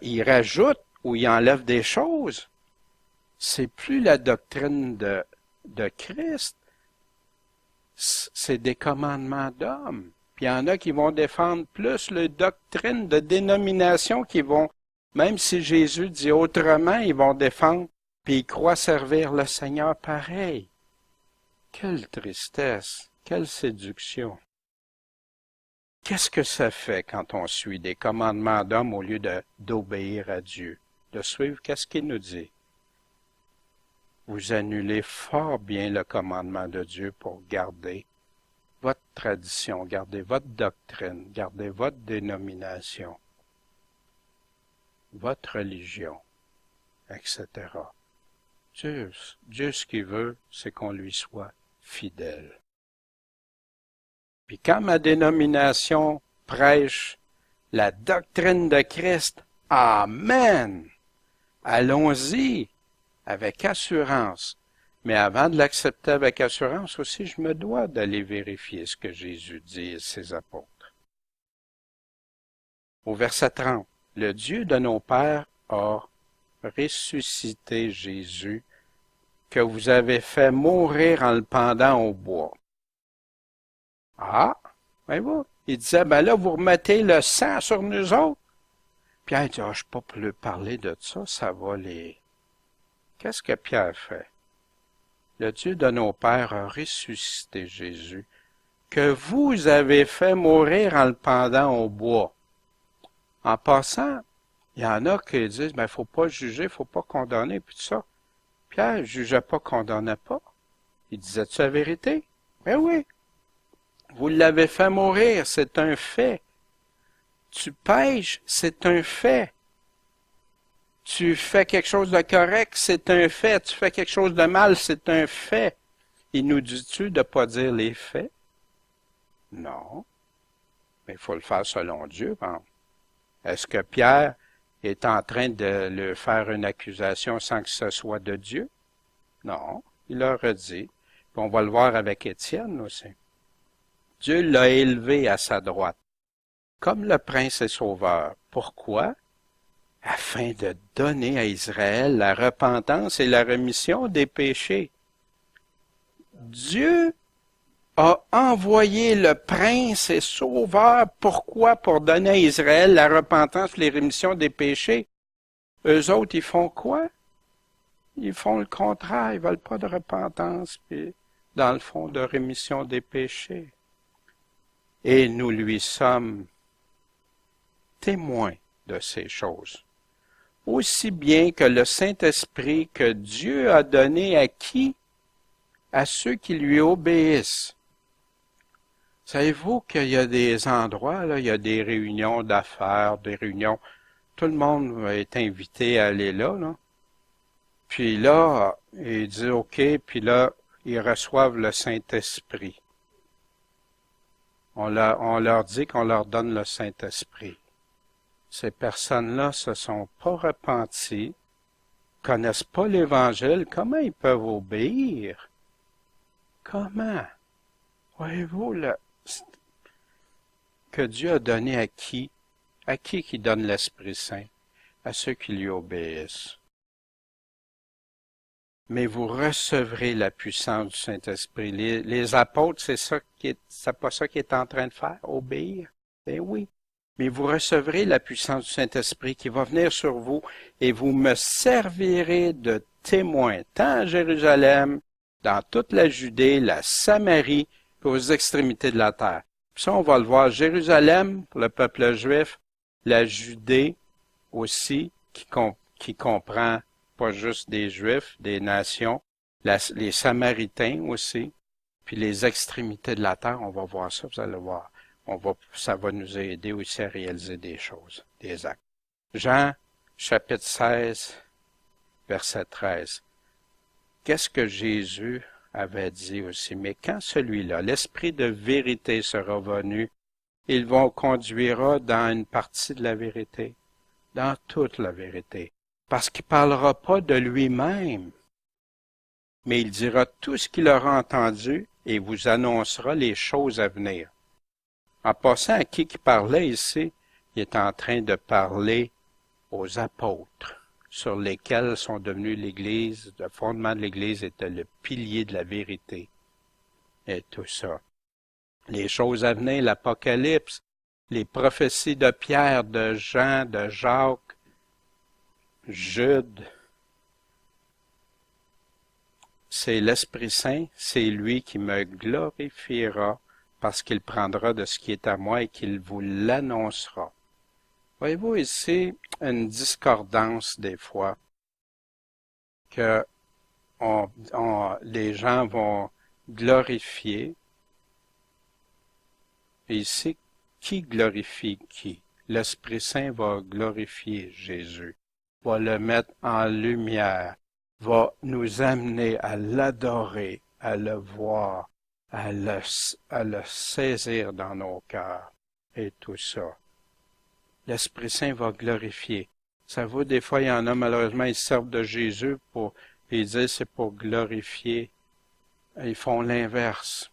ils rajoutent ou ils enlèvent des choses, c'est plus la doctrine de Christ. C'est des commandements d'hommes. Puis il y en a qui vont défendre plus les doctrines de dénomination qui vont, même si Jésus dit autrement, ils vont défendre, puis ils croient servir le Seigneur pareil. Quelle tristesse, quelle séduction. Qu'est-ce que ça fait quand on suit des commandements d'hommes au lieu d'obéir à Dieu, de suivre qu'est-ce qu'il nous dit? Vous annulez fort bien le commandement de Dieu pour garder votre tradition, garder votre doctrine, garder votre dénomination, votre religion, etc. Dieu, ce qu'il veut, c'est qu'on lui soit fidèle. Puis quand ma dénomination prêche la doctrine de Christ, Amen! Allons-y avec assurance. Mais avant de l'accepter avec assurance aussi, je me dois d'aller vérifier ce que Jésus dit et ses apôtres. Au verset 30, le Dieu de nos pères a ressuscité Jésus, que vous avez fait mourir en le pendant au bois. Ah, voyez-vous? Il disait, ben là, vous remettez le sang sur nous autres. Pierre dit, ah, je ne peux pas plus parler de ça, ça va les... Qu'est-ce que Pierre fait? Le Dieu de nos pères a ressuscité Jésus, que vous avez fait mourir en le pendant au bois. En passant, il y en a qui disent, ben, faut pas juger, faut pas condamner, puis tout ça. Pierre jugeait pas, condamnait pas. Il disait-tu la vérité? Ben oui. Vous l'avez fait mourir, c'est un fait. Tu pêches, c'est un fait. Tu fais quelque chose de correct, c'est un fait. Tu fais quelque chose de mal, c'est un fait. Il nous dit-tu de ne pas dire les faits? Non. Mais il faut le faire selon Dieu. Bon. Est-ce que Pierre est en train de lui faire une accusation sans que ce soit de Dieu? Non. Il leur a dit. Puis on va le voir avec Étienne aussi. Dieu l'a élevé à sa droite, comme le prince et sauveur. Pourquoi? Afin de donner à Israël la repentance et la rémission des péchés. Dieu a envoyé le prince et sauveur. Pourquoi? Pour donner à Israël la repentance et la rémission des péchés. Eux autres, ils font quoi? Ils font le contraire. Ils veulent pas de repentance, puis dans le fond, de rémission des péchés. Et nous lui sommes témoins de ces choses. Aussi bien que le Saint-Esprit que Dieu a donné à qui? À ceux qui lui obéissent. Savez-vous qu'il y a des endroits, là, il y a des réunions d'affaires, des réunions, tout le monde est invité à aller là, là. Puis là, il dit OK, puis là, ils reçoivent le Saint-Esprit. On leur dit qu'on leur donne le Saint-Esprit. Ces personnes-là se sont pas repenties, connaissent pas l'Évangile, comment ils peuvent obéir? Comment? Voyez-vous, que Dieu a donné à qui? À qui donne l'Esprit Saint? À ceux qui lui obéissent. Mais vous recevrez la puissance du Saint-Esprit. Les apôtres, c'est pas ça qu'ils est en train de faire, obéir. Ben oui. Mais vous recevrez la puissance du Saint-Esprit qui va venir sur vous et vous me servirez de témoins, tant à Jérusalem, dans toute la Judée, la Samarie, puis aux extrémités de la terre. Puis ça, on va le voir. Jérusalem, pour le peuple juif, la Judée aussi, qui comprend pas juste des Juifs, des nations, les Samaritains aussi, puis les extrémités de la terre, on va voir ça, vous allez voir. Ça va nous aider aussi à réaliser des choses, des actes. Jean, chapitre 16, verset 13. Qu'est-ce que Jésus avait dit aussi? Mais quand celui-là, l'Esprit de vérité sera venu, il vous conduira dans une partie de la vérité, dans toute la vérité. Parce qu'il ne parlera pas de lui-même, mais il dira tout ce qu'il aura entendu et vous annoncera les choses à venir. En passant à qui parlait ici, il est en train de parler aux apôtres, sur lesquels sont devenus l'Église. Le fondement de l'Église était le pilier de la vérité. Et tout ça. Les choses à venir, l'Apocalypse, les prophéties de Pierre, de Jean, de Jacques, Jude, c'est l'Esprit Saint, c'est lui qui me glorifiera parce qu'il prendra de ce qui est à moi et qu'il vous l'annoncera. Voyez-vous ici une discordance des fois que les gens vont glorifier. Et ici, qui glorifie qui? L'Esprit Saint va glorifier Jésus, va le mettre en lumière, va nous amener à l'adorer, à le voir, à le saisir dans nos cœurs et tout ça. L'Esprit Saint va glorifier. Ça vaut des fois, il y en a malheureusement, ils servent de Jésus puis ils disent c'est pour glorifier. Ils font l'inverse.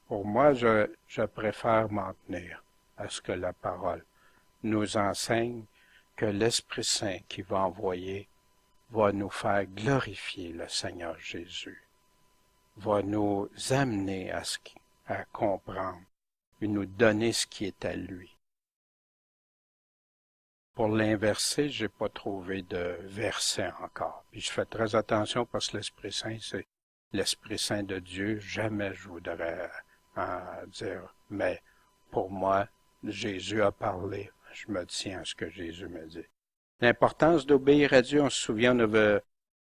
Pour moi, je préfère m'en tenir à ce que la parole nous enseigne, que l'Esprit Saint qui va envoyer va nous faire glorifier le Seigneur Jésus, va nous amener à comprendre et nous donner ce qui est à lui. Pour l'inverser, j'ai pas trouvé de verset encore. Puis je fais très attention parce que l'Esprit Saint, c'est l'Esprit Saint de Dieu. Jamais je voudrais en dire, mais pour moi, Jésus a parlé. Je me tiens à ce que Jésus me dit. L'importance d'obéir à Dieu, on se souvient,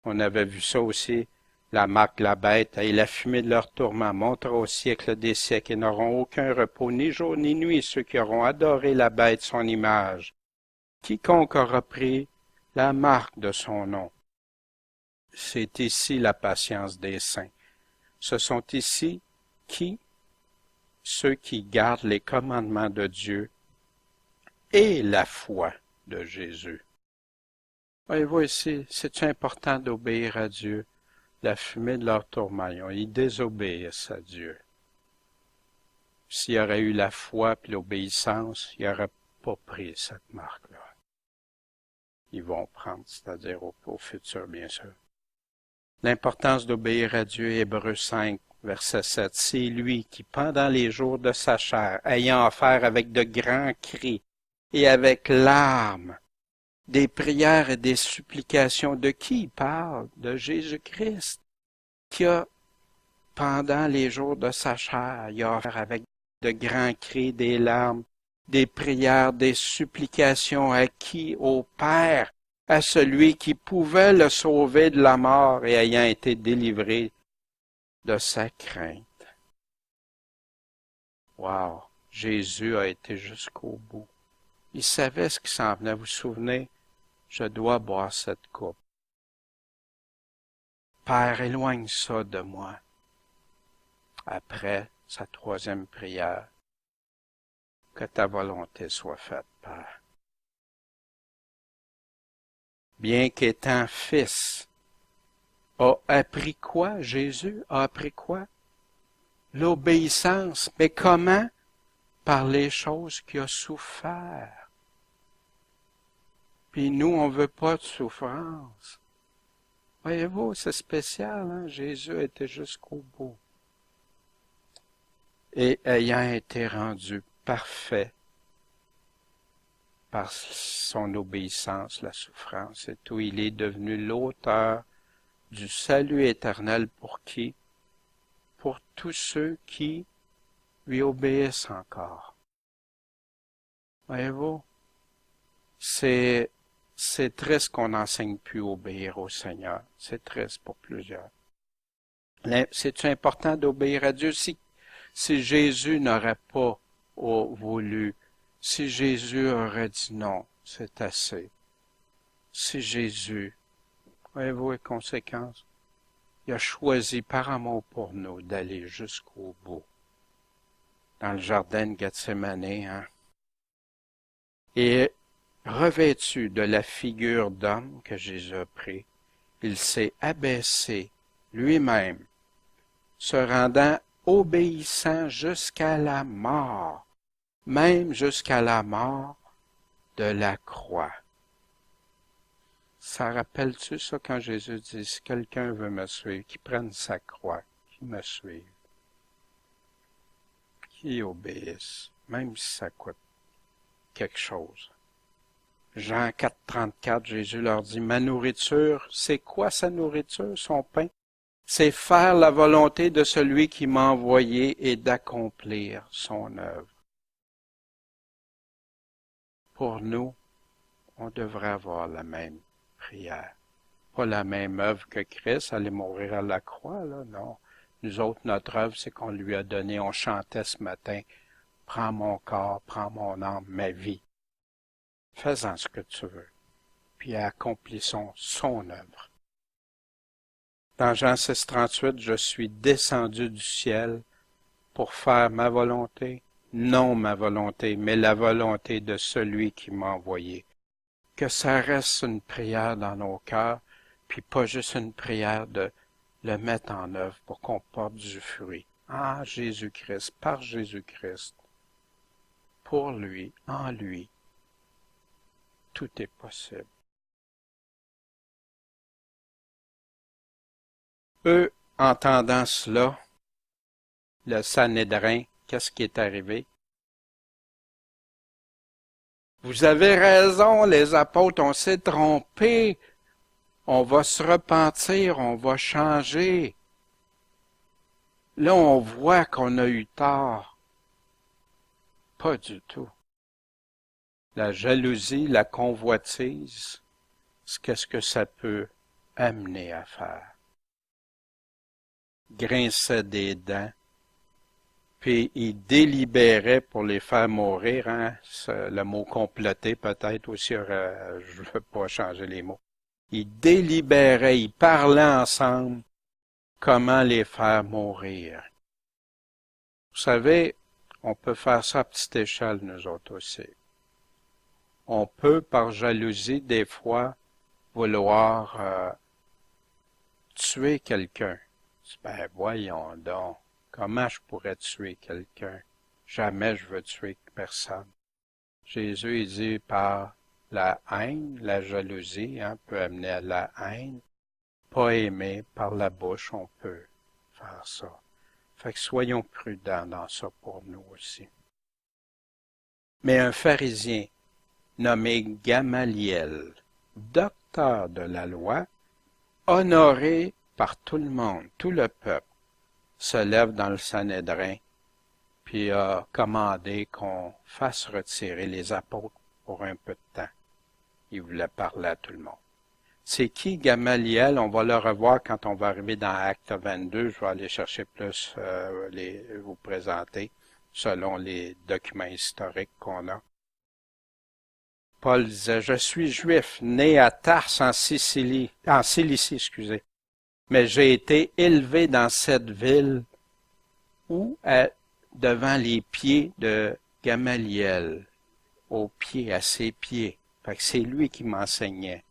on avait vu ça aussi, la marque de la bête, et la fumée de leur tourment montera au siècle des siècles, et n'auront aucun repos, ni jour ni nuit, ceux qui auront adoré la bête, son image. Quiconque aura pris la marque de son nom. C'est ici la patience des saints. Ce sont ici qui? Ceux qui gardent les commandements de Dieu et la foi de Jésus. Voyez-vous ici, c'est important d'obéir à Dieu. La fumée de leur tourment, ils désobéissent à Dieu. S'il y aurait eu la foi et l'obéissance, ils n'auraient pas pris cette marque-là. Ils vont prendre, c'est-à-dire au futur, bien sûr. L'importance d'obéir à Dieu, Hébreux 5, verset 7. C'est lui qui, pendant les jours de sa chair, ayant affaire avec de grands cris et avec larmes, des prières et des supplications, de qui il parle? De Jésus-Christ, qui a, pendant les jours de sa chair, il a affaire avec de grands cris, des larmes, des prières, des supplications à qui? Au Père, à celui qui pouvait le sauver de la mort et ayant été délivré de sa crainte. Wow! Jésus a été jusqu'au bout. Il savait ce qui s'en venait. Vous vous souvenez? Je dois boire cette coupe. Père, éloigne ça de moi. Après sa troisième prière, que ta volonté soit faite, Père. Bien qu'étant fils, a appris quoi? Jésus a appris quoi? L'obéissance. Mais comment? Par les choses qu'il a souffert. Puis nous, on veut pas de souffrance. Voyez-vous, c'est spécial, hein? Jésus était jusqu'au bout. Et ayant été rendu parfait par son obéissance, la souffrance et tout, il est devenu l'auteur du salut éternel pour qui? Pour tous ceux qui lui obéissent encore. Voyez-vous, c'est triste qu'on n'enseigne plus obéir au Seigneur. C'est triste pour plusieurs. C'est important d'obéir à Dieu. Si Jésus n'aurait pas voulu, si Jésus aurait dit non, c'est assez. Si Jésus, voyez-vous les conséquences? Il a choisi par amour pour nous d'aller jusqu'au bout. Dans le jardin de Gethsémane, hein? Et revêtu de la figure d'homme que Jésus a pris, il s'est abaissé lui-même, se rendant obéissant jusqu'à la mort, même jusqu'à la mort de la croix. Ça rappelle-tu ça quand Jésus dit, si quelqu'un veut me suivre, qu'il prenne sa croix, qu'il me suive, qu'il obéisse, même si ça coûte quelque chose. Jean 4, 34, Jésus leur dit, ma nourriture, c'est quoi sa nourriture, son pain? C'est faire la volonté de celui qui m'a envoyé et d'accomplir son œuvre. Pour nous, on devrait avoir la même prière. Pas la même œuvre que Christ, aller mourir à la croix, là, non. Nous autres, notre œuvre, c'est qu'on lui a donné, on chantait ce matin, prends mon corps, prends mon âme, ma vie. Fais-en ce que tu veux. Puis accomplissons son œuvre. Dans Jean 6, 38, je suis descendu du ciel pour faire ma volonté, non ma volonté, mais la volonté de celui qui m'a envoyé. Que ça reste une prière dans nos cœurs, puis pas juste une prière de le mettre en œuvre pour qu'on porte du fruit. Ah, Jésus-Christ, par Jésus-Christ, pour lui, en lui, tout est possible. Eux, entendant cela, le Sanhédrin, qu'est-ce qui est arrivé? Vous avez raison, les apôtres, on s'est trompés. On va se repentir, on va changer. Là, on voit qu'on a eu tort. Pas du tout. La jalousie, la convoitise, qu'est-ce que ça peut amener à faire? Grinçait des dents, puis il délibérait pour les faire mourir, hein? Le mot comploter peut-être aussi, je ne veux pas changer les mots. Il délibérait, ils parlaient ensemble comment les faire mourir. Vous savez, on peut faire ça à petite échelle, nous autres aussi. On peut, par jalousie, des fois, vouloir tuer quelqu'un. Ben voyons donc, comment je pourrais tuer quelqu'un? Jamais je veux tuer personne. Jésus, il dit par la haine, la jalousie, peut amener à la haine. Pas aimer, par la bouche, on peut faire ça. Fait que soyons prudents dans ça pour nous aussi. Mais un pharisien nommé Gamaliel, docteur de la loi, honoré par tout le monde, tout le peuple, se lève dans le Sanhédrin, puis a commandé qu'on fasse retirer les apôtres pour un peu de temps. Il voulait parler à tout le monde. C'est qui Gamaliel? On va le revoir quand on va arriver dans Acte 22. Je vais aller chercher plus, vous présenter, selon les documents historiques qu'on a. Paul disait, je suis juif, né à Tarse en Cilicie, mais j'ai été élevé dans cette ville où, devant les pieds de Gamaliel, à ses pieds. Fait que c'est lui qui m'enseignait.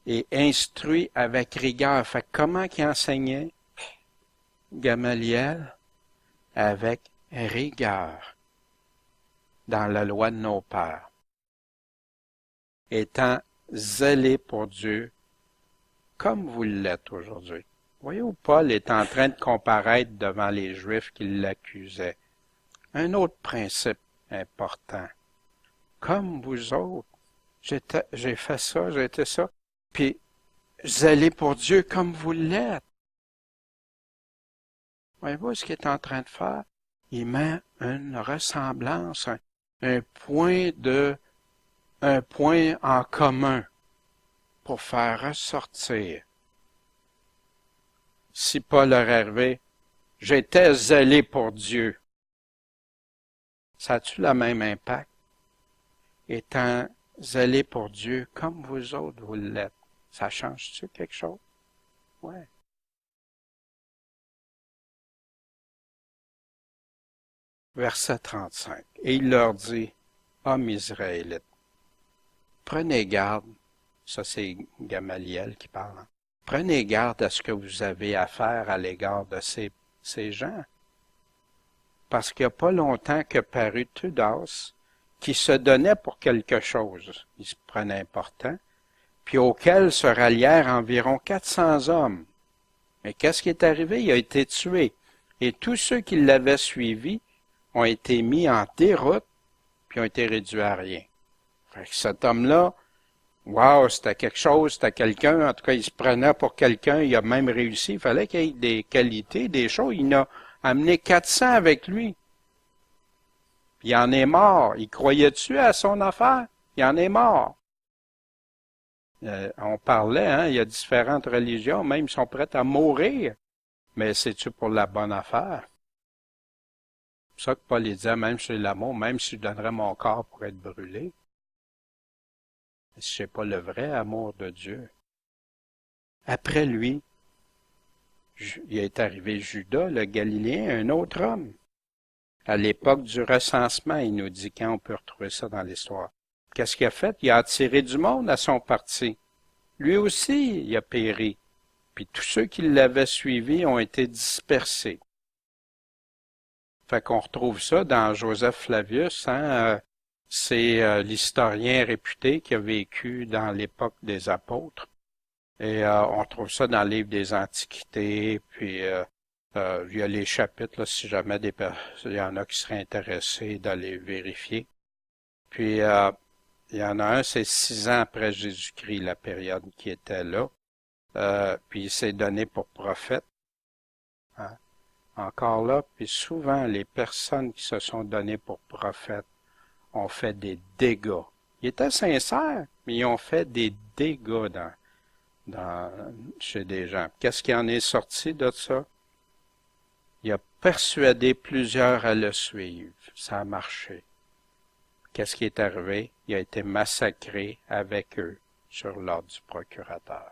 Et instruit avec rigueur. Fait que comment qu'il enseignait? Gamaliel? Avec rigueur. Dans la loi de nos pères. Étant zélé pour Dieu, comme vous l'êtes aujourd'hui. Voyez-vous, Paul est en train de comparaître devant les Juifs qui l'accusaient. Un autre principe important. Comme vous autres, j'ai fait ça, j'ai été ça, puis zélé pour Dieu comme vous l'êtes. Voyez-vous ce qu'il est en train de faire? Il met une ressemblance, un point en commun pour faire ressortir. Si Paul aurait arrivé, j'étais zélé pour Dieu. Ça a-tu le même impact? Étant zélé pour Dieu comme vous autres vous l'êtes. Ça change-tu quelque chose? Ouais. Verset 35. Et il leur dit, hommes Israélites, prenez garde, ça c'est Gamaliel qui parle, prenez garde à ce que vous avez à faire à l'égard de ces gens. Parce qu'il n'y a pas longtemps que parut Theudas, qui se donnait pour quelque chose, il se prenait important, puis auquel se rallièrent environ 400 hommes. Mais qu'est-ce qui est arrivé? Il a été tué. Et tous ceux qui l'avaient suivi ont été mis en déroute, puis ont été réduits à rien. Fait que cet homme-là, wow, c'était quelque chose, c'était quelqu'un, en tout cas, il se prenait pour quelqu'un, il a même réussi, il fallait qu'il ait des qualités, des choses, il a amené 400 avec lui. Puis il en est mort. Il croyait-tu à son affaire? Il en est mort. On parlait, il y a différentes religions, même ils sont prêts à mourir. Mais c'est-tu pour la bonne affaire? C'est ça que Paul disait, même sur l'amour, même si je donnerais mon corps pour être brûlé. C'est pas le vrai amour de Dieu. Après lui, il est arrivé Judas, le Galiléen, un autre homme. À l'époque du recensement, il nous dit quand on peut retrouver ça dans l'histoire. Qu'est-ce qu'il a fait? Il a attiré du monde à son parti. Lui aussi, il a péri. Puis tous ceux qui l'avaient suivi ont été dispersés. Fait qu'on retrouve ça dans Joseph Flavius, c'est l'historien réputé qui a vécu dans l'époque des apôtres. Et on trouve ça dans le livre des Antiquités, puis Il y a les chapitres, là, si jamais il y en a qui seraient intéressés d'aller vérifier. Puis, il y en a un, c'est 6 ans après Jésus-Christ, la période qui était là. Puis il s'est donné pour prophète. Hein. Encore là, puis souvent, les personnes qui se sont données pour prophètes ont fait des dégâts. Ils étaient sincères, mais ils ont fait des dégâts chez des gens. Qu'est-ce qui en est sorti de ça? Il a persuadé plusieurs à le suivre. Ça a marché. Qu'est-ce qui est arrivé? Il a été massacré avec eux sur l'ordre du procurateur.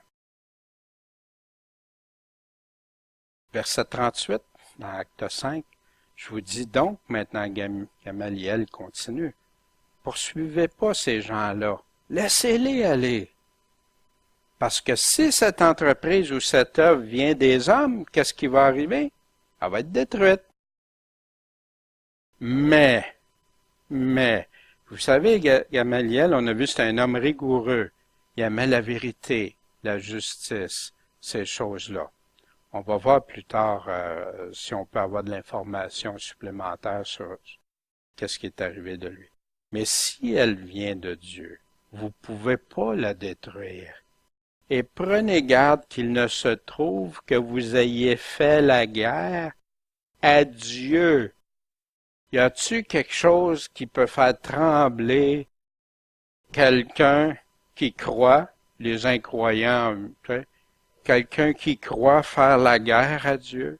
Verset 38, dans Acte 5, je vous dis donc, maintenant Gamaliel continue, poursuivez pas ces gens-là, laissez-les aller. Parce que si cette entreprise ou cette œuvre vient des hommes, qu'est-ce qui va arriver? Elle va être détruite. Mais, vous savez, Gamaliel, on a vu, c'est un homme rigoureux. Il aimait la vérité, la justice, ces choses-là. On va voir plus tard si on peut avoir de l'information supplémentaire sur qu'est-ce qui est arrivé de lui. Mais si elle vient de Dieu, vous pouvez pas la détruire. Et prenez garde qu'il ne se trouve que vous ayez fait la guerre à Dieu. Y a-t-il quelque chose qui peut faire trembler quelqu'un qui croit, les incroyants, quelqu'un qui croit faire la guerre à Dieu?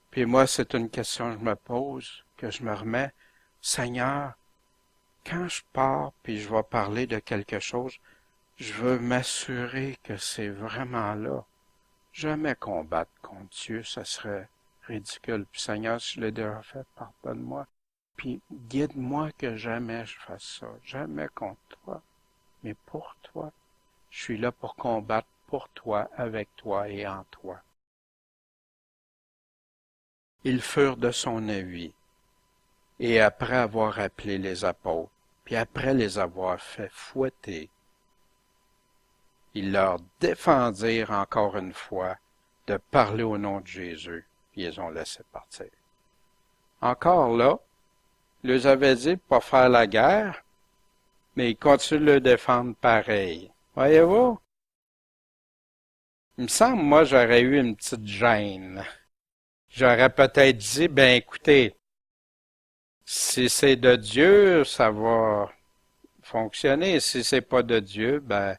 Puis moi, c'est une question que je me pose, que je me remets. Seigneur, quand je pars puis je vais parler de quelque chose, je veux m'assurer que c'est vraiment là. Jamais combattre contre Dieu, ça serait ridicule. Puis Seigneur, si je l'ai déjà fait, pardonne-moi. Puis guide-moi que jamais je fasse ça. Jamais contre toi, mais pour toi. Je suis là pour combattre pour toi, avec toi et en toi. Ils furent de son avis. Et après avoir appelé les apôtres, puis après les avoir fait fouetter, ils leur défendirent encore une fois de parler au nom de Jésus, puis ils ont laissé partir. Encore là, ils leur avaient dit de pas faire la guerre, mais ils continuent de le défendre pareil. Voyez-vous? Il me semble, moi, j'aurais eu une petite gêne. J'aurais peut-être dit, ben écoutez, si c'est de Dieu, ça va fonctionner. Si c'est pas de Dieu, ben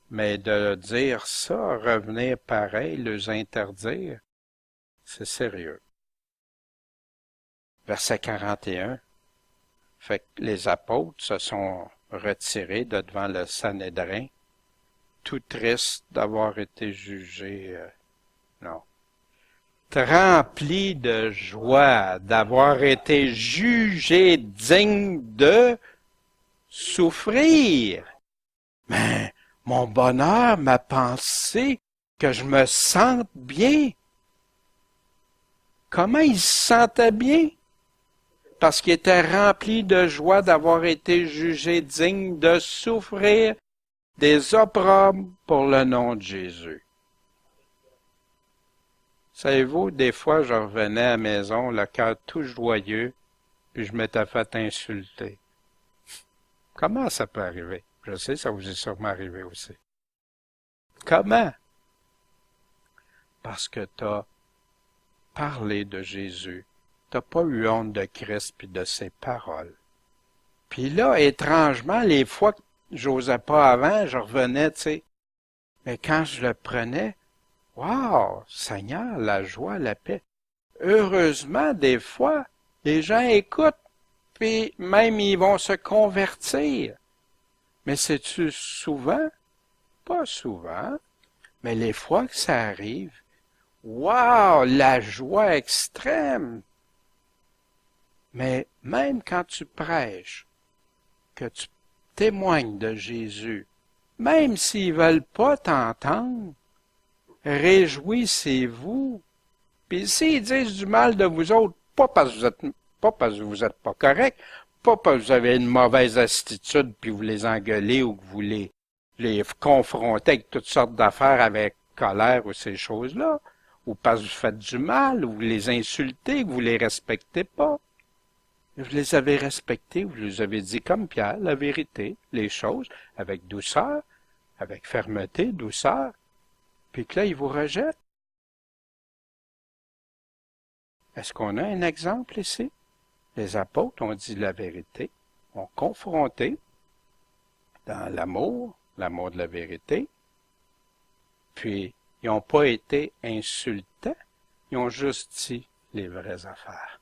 mais de dire ça, revenir pareil, les interdire, c'est sérieux. Verset 41. Fait que les apôtres se sont retirés de devant le Sanhédrin, tout tristes d'avoir été jugés, remplis de joie d'avoir été jugés dignes de souffrir. Mais mon bonheur m'a pensé que je me sente bien. Comment il se sentait bien? Parce qu'il était rempli de joie d'avoir été jugé digne de souffrir des opprobres pour le nom de Jésus. Savez-vous, des fois, je revenais à la maison, le cœur tout joyeux, puis je m'étais fait insulter. Comment ça peut arriver? Je sais, ça vous est sûrement arrivé aussi. Comment? Parce que tu as parlé de Jésus. Tu n'as pas eu honte de Christ puis de ses paroles. Puis là, étrangement, les fois que j'osais pas avant, je revenais, tu sais. Mais quand je le prenais, wow, Seigneur, la joie, la paix. Heureusement, des fois, les gens écoutent, puis même ils vont se convertir. Mais c'est-tu souvent? Pas souvent. Mais les fois que ça arrive, wow, la joie extrême. Mais même quand tu prêches, que tu témoignes de Jésus, même s'ils veulent pas t'entendre, réjouissez-vous. Puis s'ils disent du mal de vous autres, pas parce que vous êtes pas correct, pas parce que vous avez une mauvaise attitude puis vous les engueulez ou que vous les confrontez avec toutes sortes d'affaires avec colère ou ces choses-là. ou parce que vous faites du mal, ou vous les insultez, que vous les respectez pas. Vous les avez respectés, vous les avez dit comme Pierre, la vérité, les choses, avec douceur, avec fermeté, douceur, puis que là, ils vous rejettent. Est-ce qu'on a un exemple ici? Les apôtres ont dit la vérité, ont confronté dans l'amour de la vérité, puis ils n'ont pas été insultants, ils ont juste dit les vraies affaires.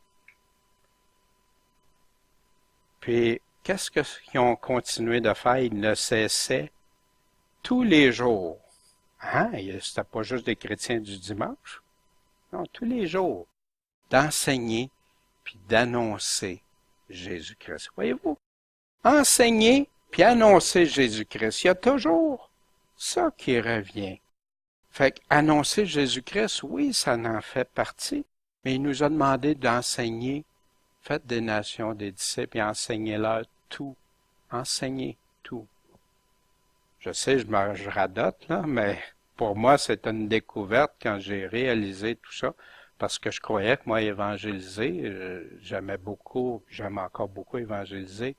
Puis, qu'est-ce qu'ils ont continué de faire? Ils ne cessaient tous les jours. Hein? C'était pas juste des chrétiens du dimanche. Non, tous les jours. D'enseigner puis d'annoncer Jésus-Christ. Voyez-vous? Enseigner puis annoncer Jésus-Christ. Il y a toujours ça qui revient. Fait qu'annoncer Jésus-Christ, oui, ça en fait partie, mais il nous a demandé d'enseigner. Faites des nations, des disciples, et enseignez-leur tout. Enseignez tout. Je sais, je radote, là, mais pour moi, c'est une découverte quand j'ai réalisé tout ça, parce que je croyais que moi, évangéliser, j'aime encore beaucoup évangéliser,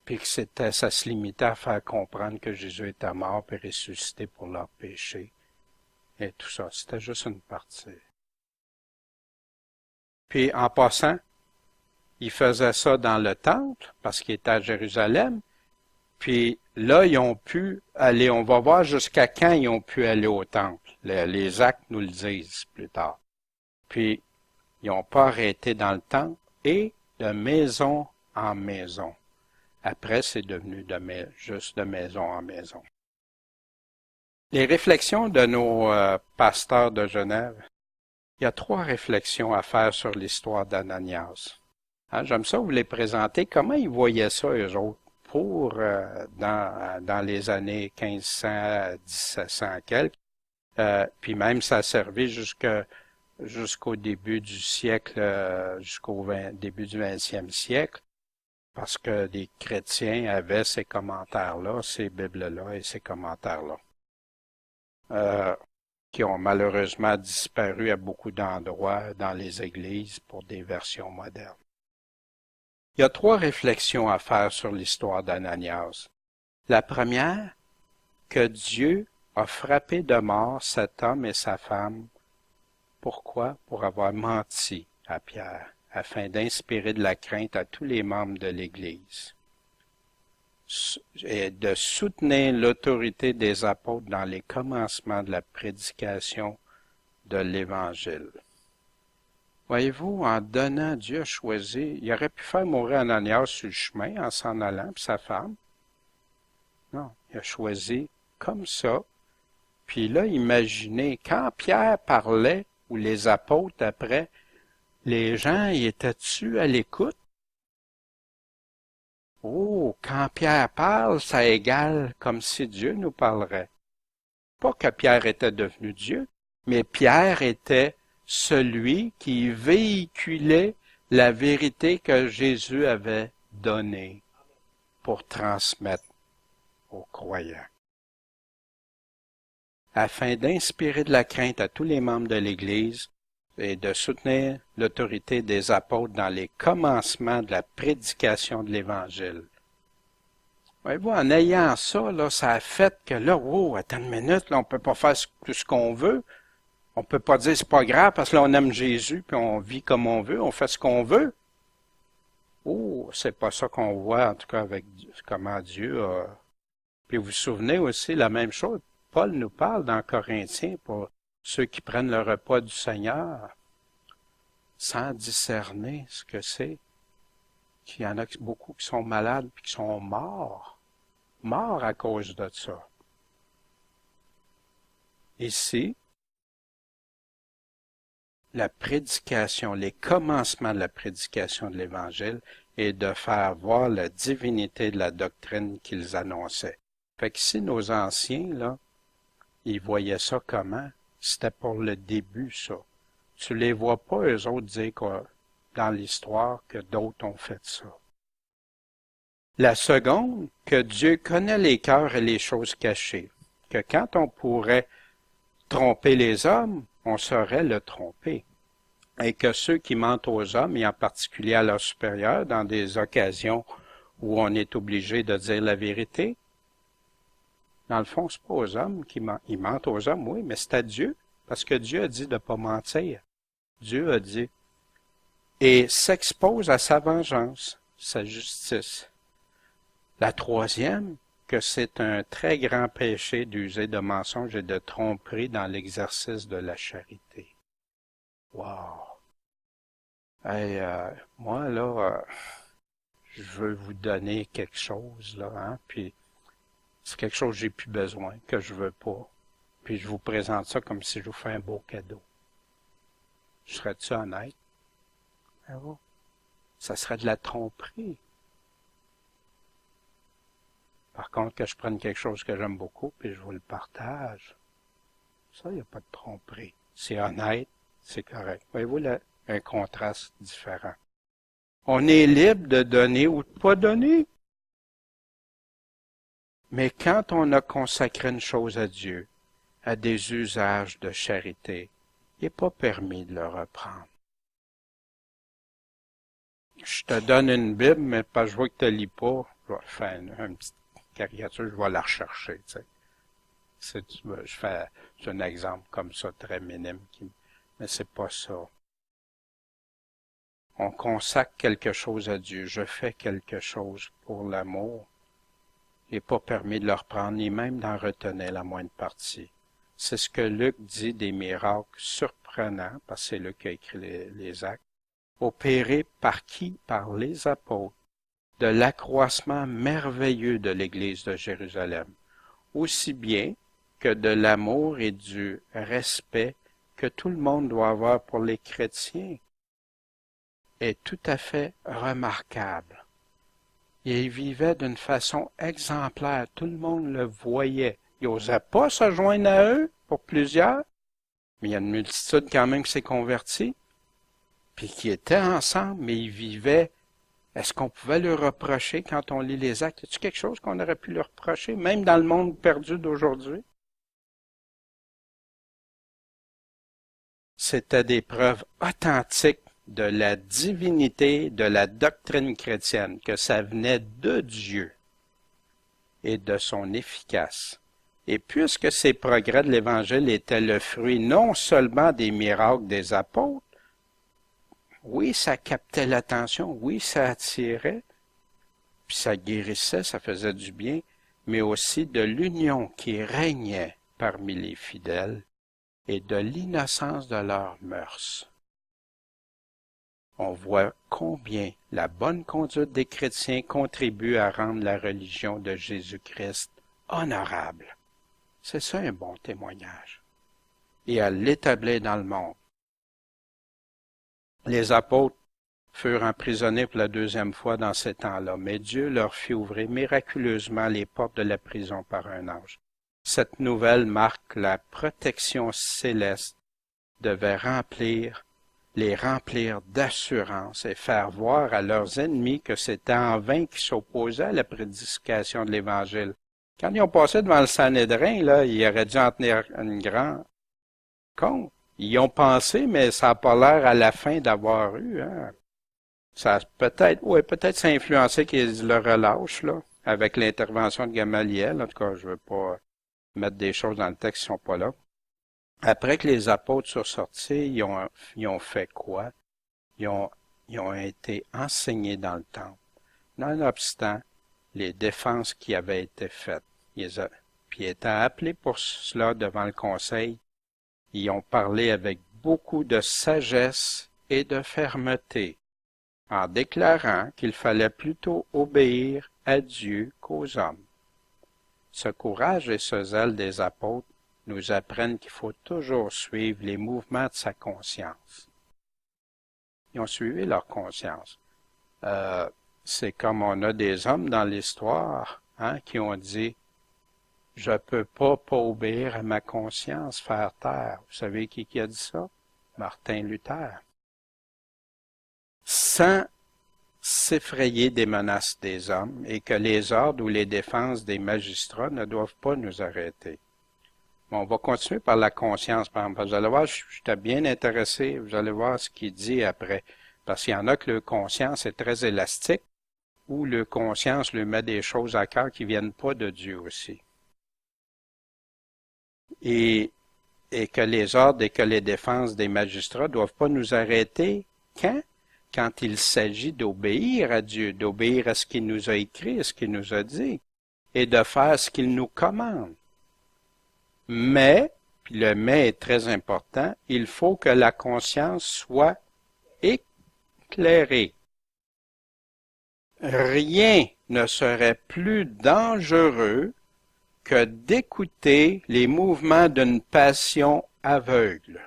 puis que ça se limitait à faire comprendre que Jésus était mort et ressuscité pour leurs péchés. Et tout ça, c'était juste une partie. Puis, en passant, ils faisaient ça dans le temple, parce qu'ils étaient à Jérusalem. Puis là, ils ont pu aller, on va voir jusqu'à quand ils ont pu aller au temple. Les actes nous le disent plus tard. Puis, ils n'ont pas arrêté dans le temple et de maison en maison. Après, c'est devenu juste de maison en maison. Les réflexions de nos pasteurs de Genève, il y a 3 réflexions à faire sur l'histoire d'Ananias. Hein, j'aime ça vous les présenter. Comment ils voyaient ça, eux autres, pour dans les années 1500, 1700 quelques. Puis même ça a servi jusqu'au début du siècle, début du 20e siècle, parce que des chrétiens avaient ces commentaires-là, ces Bibles-là et ces commentaires-là, qui ont malheureusement disparu à beaucoup d'endroits dans les églises pour des versions modernes. Il y a 3 réflexions à faire sur l'histoire d'Ananias. La première, que Dieu a frappé de mort cet homme et sa femme. Pourquoi? Pour avoir menti à Pierre, afin d'inspirer de la crainte à tous les membres de l'Église et de soutenir l'autorité des apôtres dans les commencements de la prédication de l'Évangile. Voyez-vous, en donnant, Dieu a choisi, il aurait pu faire mourir Ananias sur le chemin en s'en allant, puis sa femme. Non, il a choisi comme ça. Puis là, imaginez, quand Pierre parlait, ou les apôtres après, les gens, y étaient-tu à l'écoute? Oh, quand Pierre parle, ça égale comme si Dieu nous parlerait. Pas que Pierre était devenu Dieu, mais Pierre était celui qui véhiculait la vérité que Jésus avait donnée pour transmettre aux croyants. Afin d'inspirer de la crainte à tous les membres de l'Église et de soutenir l'autorité des apôtres dans les commencements de la prédication de l'Évangile. Voyez-vous, en ayant ça, là, ça a fait que là, wow, attends une minute, là, on peut pas faire tout ce qu'on veut. On peut pas dire c'est pas grave parce que là, on aime Jésus puis on vit comme on veut, on fait ce qu'on veut. Oh, c'est pas ça qu'on voit, en tout cas, avec comment Dieu a... Puis vous vous souvenez aussi, la même chose, Paul nous parle dans Corinthiens pour ceux qui prennent le repas du Seigneur sans discerner ce que c'est. Qu'il y en a beaucoup qui sont malades puis qui sont morts à cause de ça. Ici, la prédication, les commencements de la prédication de l'Évangile est de faire voir la divinité de la doctrine qu'ils annonçaient. Fait qu'ici, nos anciens, là, ils voyaient ça comment? C'était pour le début, ça. Tu les vois pas, eux autres, dire dans l'histoire que d'autres ont fait ça. La seconde, que Dieu connaît les cœurs et les choses cachées. Que quand on pourrait tromper les hommes, on saurait le tromper. Et que ceux qui mentent aux hommes, et en particulier à leurs supérieurs, dans des occasions où on est obligé de dire la vérité, dans le fond, c'est pas aux hommes qui mentent. Ils mentent aux hommes, oui, mais c'est à Dieu, parce que Dieu a dit de ne pas mentir. Dieu a dit. Et s'expose à sa vengeance, sa justice. La troisième, que c'est un très grand péché d'user de mensonge et de tromperie dans l'exercice de la charité. Wow! Hey, moi, là, je veux vous donner quelque chose, là, hein, puis c'est quelque chose que j'ai plus besoin, que je veux pas. Puis je vous présente ça comme si je vous fais un beau cadeau. Serais-tu honnête? Ça serait de la tromperie. Par contre, que je prenne quelque chose que j'aime beaucoup, puis je vous le partage, ça, il n'y a pas de tromperie. C'est honnête, c'est correct. Voyez-vous, là, un contraste différent. On est libre de donner ou de pas donner. Mais quand on a consacré une chose à Dieu, à des usages de charité, il n'est pas permis de le reprendre. Je te donne une Bible, mais parce que je vois que tu ne lis pas, je vais faire une petite caricature, je vais la rechercher. Tu sais. Je fais un exemple comme ça, très minime, mais c'est pas ça. On consacre quelque chose à Dieu, je fais quelque chose pour l'amour. Il n'est pas permis de le reprendre, ni même d'en retenir la moindre partie. C'est ce que Luc dit des miracles surprenants, parce que c'est Luc qui a écrit les actes, opérés par qui? Par les apôtres, de l'accroissement merveilleux de l'Église de Jérusalem, aussi bien que de l'amour et du respect que tout le monde doit avoir pour les chrétiens, est tout à fait remarquable. Il vivait d'une façon exemplaire, tout le monde le voyait. Il n'osait pas se joindre à eux, pour plusieurs, mais il y a une multitude quand même qui s'est convertie, puis qui étaient ensemble, mais ils vivaient. Est-ce qu'on pouvait leur reprocher quand on lit les actes? Y a-t-il quelque chose qu'on aurait pu leur reprocher, même dans le monde perdu d'aujourd'hui? C'était des preuves authentiques de la divinité, de la doctrine chrétienne, que ça venait de Dieu et de son efficace. Et puisque ces progrès de l'Évangile étaient le fruit non seulement des miracles des apôtres, oui, ça captait l'attention, oui, ça attirait, puis ça guérissait, ça faisait du bien, mais aussi de l'union qui régnait parmi les fidèles et de l'innocence de leurs mœurs. On voit combien la bonne conduite des chrétiens contribue à rendre la religion de Jésus-Christ honorable. C'est ça un bon témoignage. Et à l'établir dans le monde. Les apôtres furent emprisonnés pour la deuxième fois dans ces temps-là, mais Dieu leur fit ouvrir miraculeusement les portes de la prison par un ange. Cette nouvelle marque la protection céleste devait les remplir d'assurance et faire voir à leurs ennemis que c'était en vain qu'ils s'opposaient à la prédication de l'Évangile. Quand ils ont passé devant le Sanhédrin, là, ils auraient dû en tenir une grande compte. Ils y ont pensé, mais ça n'a pas l'air à la fin d'avoir eu. Hein. Ça peut-être ça a influencé qu'ils le relâchent, là, avec l'intervention de Gamaliel. En tout cas, je ne veux pas mettre des choses dans le texte qui ne sont pas là. Après que les apôtres sont sortis, ils ont fait quoi? Ils ont été enseignés dans le temple. Nonobstant les défenses qui avaient été faites. Puis étant appelés pour cela devant le conseil, ils ont parlé avec beaucoup de sagesse et de fermeté, en déclarant qu'il fallait plutôt obéir à Dieu qu'aux hommes. Ce courage et ce zèle des apôtres nous apprennent qu'il faut toujours suivre les mouvements de sa conscience. Ils ont suivi leur conscience. C'est comme on a des hommes dans l'histoire qui ont dit « Je peux pas obéir à ma conscience, faire taire. » Vous savez qui a dit ça? Martin Luther. Sans s'effrayer des menaces des hommes et que les ordres ou les défenses des magistrats ne doivent pas nous arrêter. On va continuer par la conscience, par exemple. Vous allez voir, j'étais bien intéressé. Vous allez voir ce qu'il dit après. Parce qu'il y en a que le conscience est très élastique, ou le conscience lui met des choses à cœur qui viennent pas de Dieu aussi. Et que les ordres et que les défenses des magistrats ne doivent pas nous arrêter. Quand il s'agit d'obéir à Dieu, d'obéir à ce qu'il nous a écrit, à ce qu'il nous a dit, et de faire ce qu'il nous commande. Mais, puis le mais est très important, il faut que la conscience soit éclairée. Rien ne serait plus dangereux que d'écouter les mouvements d'une passion aveugle,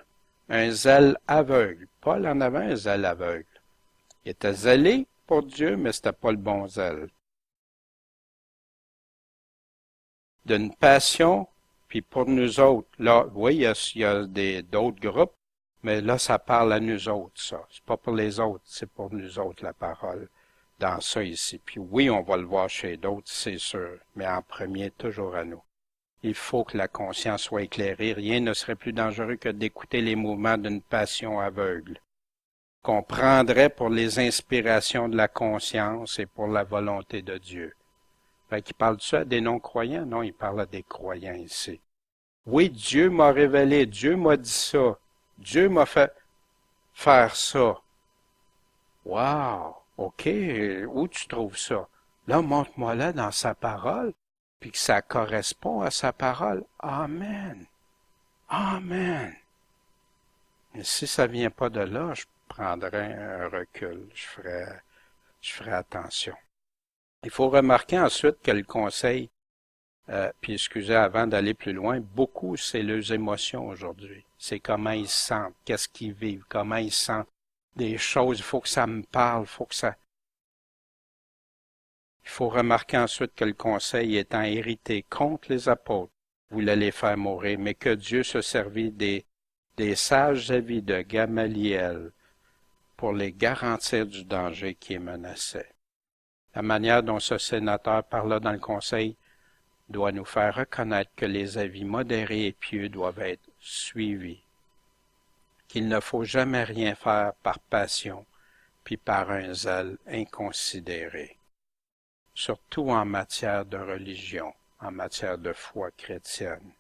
un zèle aveugle. Paul en avait un zèle aveugle. Il était zélé pour Dieu, mais c'était pas le bon zèle. D'une passion, puis pour nous autres, là, oui, il y a d'autres groupes, mais là, ça parle à nous autres, ça. C'est pas pour les autres, c'est pour nous autres, la parole, dans ça ici. Puis oui, on va le voir chez d'autres, c'est sûr, mais en premier, toujours à nous. Il faut que la conscience soit éclairée. Rien ne serait plus dangereux que d'écouter les mouvements d'une passion aveugle, qu'on prendrait pour les inspirations de la conscience et pour la volonté de Dieu. Fait qu'il parle de ça à des non-croyants? Non, il parle à des croyants ici. Oui, Dieu m'a révélé, Dieu m'a dit ça, Dieu m'a fait faire ça. Wow! OK, où tu trouves ça? Là, montre-moi là dans sa parole, puis que ça correspond à sa parole. Amen. Amen. Et si ça vient pas de là, je prendrais un recul, je ferais attention. Il faut remarquer ensuite que le conseil, puis excusez avant d'aller plus loin, beaucoup c'est leurs émotions aujourd'hui. C'est comment ils se sentent, qu'est-ce qu'ils vivent, comment ils sentent des choses. Il faut que ça me parle, Il faut remarquer ensuite que le conseil étant hérité contre les apôtres, voulait les faire mourir, mais que Dieu se servit des sages avis de Gamaliel pour les garantir du danger qui les menaçait. La manière dont ce sénateur parla dans le conseil doit nous faire reconnaître que les avis modérés et pieux doivent être suivis, qu'il ne faut jamais rien faire par passion puis par un zèle inconsidéré, surtout en matière de religion, en matière de foi chrétienne.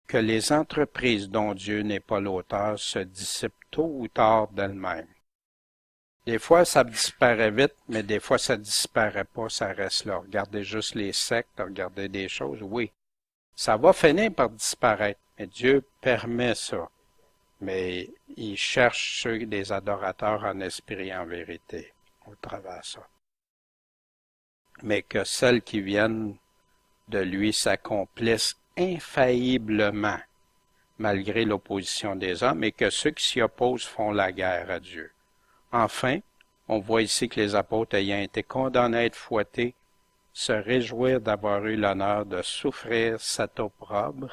Que les entreprises dont Dieu n'est pas l'auteur se dissipent tôt ou tard d'elles-mêmes. Des fois, ça disparaît vite, mais des fois, ça disparaît pas, ça reste là. Regardez juste les sectes, regardez des choses, oui. Ça va finir par disparaître, mais Dieu permet ça. Mais il cherche ceux des adorateurs en esprit et en vérité au travers de ça. Mais que celles qui viennent de lui s'accomplissent infailliblement, malgré l'opposition des hommes, et que ceux qui s'y opposent font la guerre à Dieu. Enfin, on voit ici que les apôtres ayant été condamnés à être fouettés, se réjouirent d'avoir eu l'honneur de souffrir cet opprobre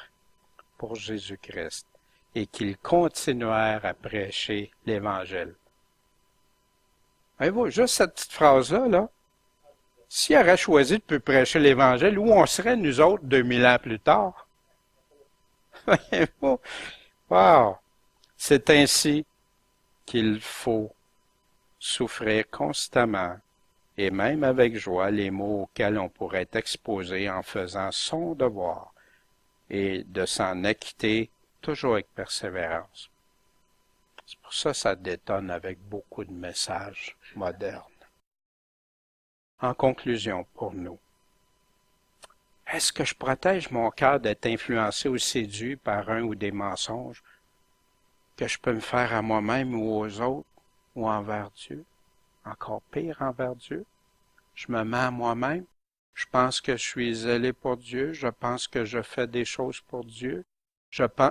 pour Jésus-Christ, et qu'ils continuèrent à prêcher l'Évangile. Voyez-vous, juste cette petite phrase-là, là, s'il aurait choisi de prêcher l'Évangile, où on serait, nous autres, 2000 ans plus tard? Voyez-vous? Wow! C'est ainsi qu'il faut souffrir constamment, et même avec joie, les maux auxquels on pourrait être exposé en faisant son devoir, et de s'en acquitter toujours avec persévérance. C'est pour ça que ça détonne avec beaucoup de messages modernes. En conclusion, pour nous, est-ce que je protège mon cœur d'être influencé ou séduit par un ou des mensonges que je peux me faire à moi-même ou aux autres ou envers Dieu? Encore pire envers Dieu? Je me mets à moi-même. Je pense que je suis zélé pour Dieu. Je pense que je fais des choses pour Dieu.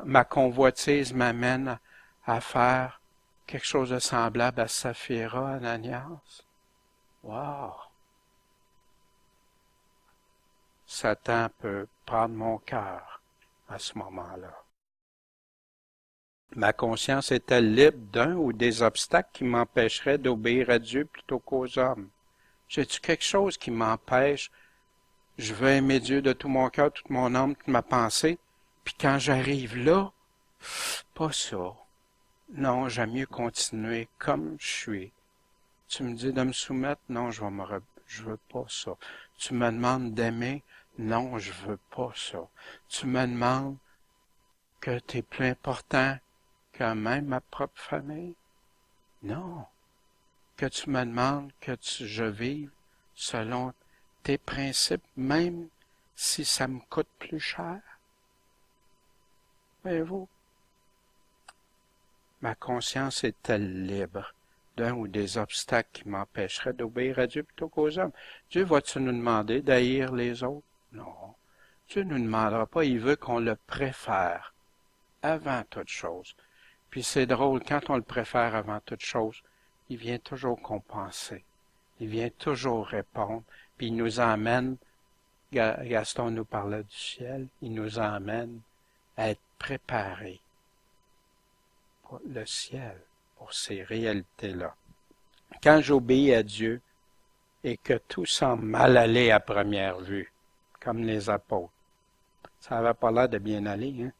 Ma convoitise m'amène à faire quelque chose de semblable à Saphira, Ananias. Wow! Satan peut prendre mon cœur à ce moment-là. Ma conscience est-elle libre d'un ou des obstacles qui m'empêcheraient d'obéir à Dieu plutôt qu'aux hommes? J'ai-tu quelque chose qui m'empêche? Je veux aimer Dieu de tout mon cœur, toute mon âme, toute ma pensée, Puis quand j'arrive là, pas ça. Non, j'aime mieux continuer comme je suis. Tu me dis de me soumettre? Non, je veux pas ça. Tu me demandes d'aimer? Non, je veux pas ça. Tu me demandes que tu es plus important que même ma propre famille? Non. Que tu me demandes je vive selon tes principes, même si ça me coûte plus cher? Voyez-vous, ma conscience est-elle libre d'un ou des obstacles qui m'empêcheraient d'obéir à Dieu plutôt qu'aux hommes? Dieu va-tu nous demander d'haïr les autres? Non. Dieu ne nous demandera pas, il veut qu'on le préfère avant toute chose. Puis c'est drôle, quand on le préfère avant toute chose, il vient toujours compenser. Il vient toujours répondre, puis il nous emmène, Gaston nous parlait du ciel, il nous emmène à être préparés pour le ciel, pour ces réalités-là. Quand j'obéis à Dieu et que tout semble mal aller à première vue, comme les apôtres, ça n'avait pas l'air de bien aller, hein?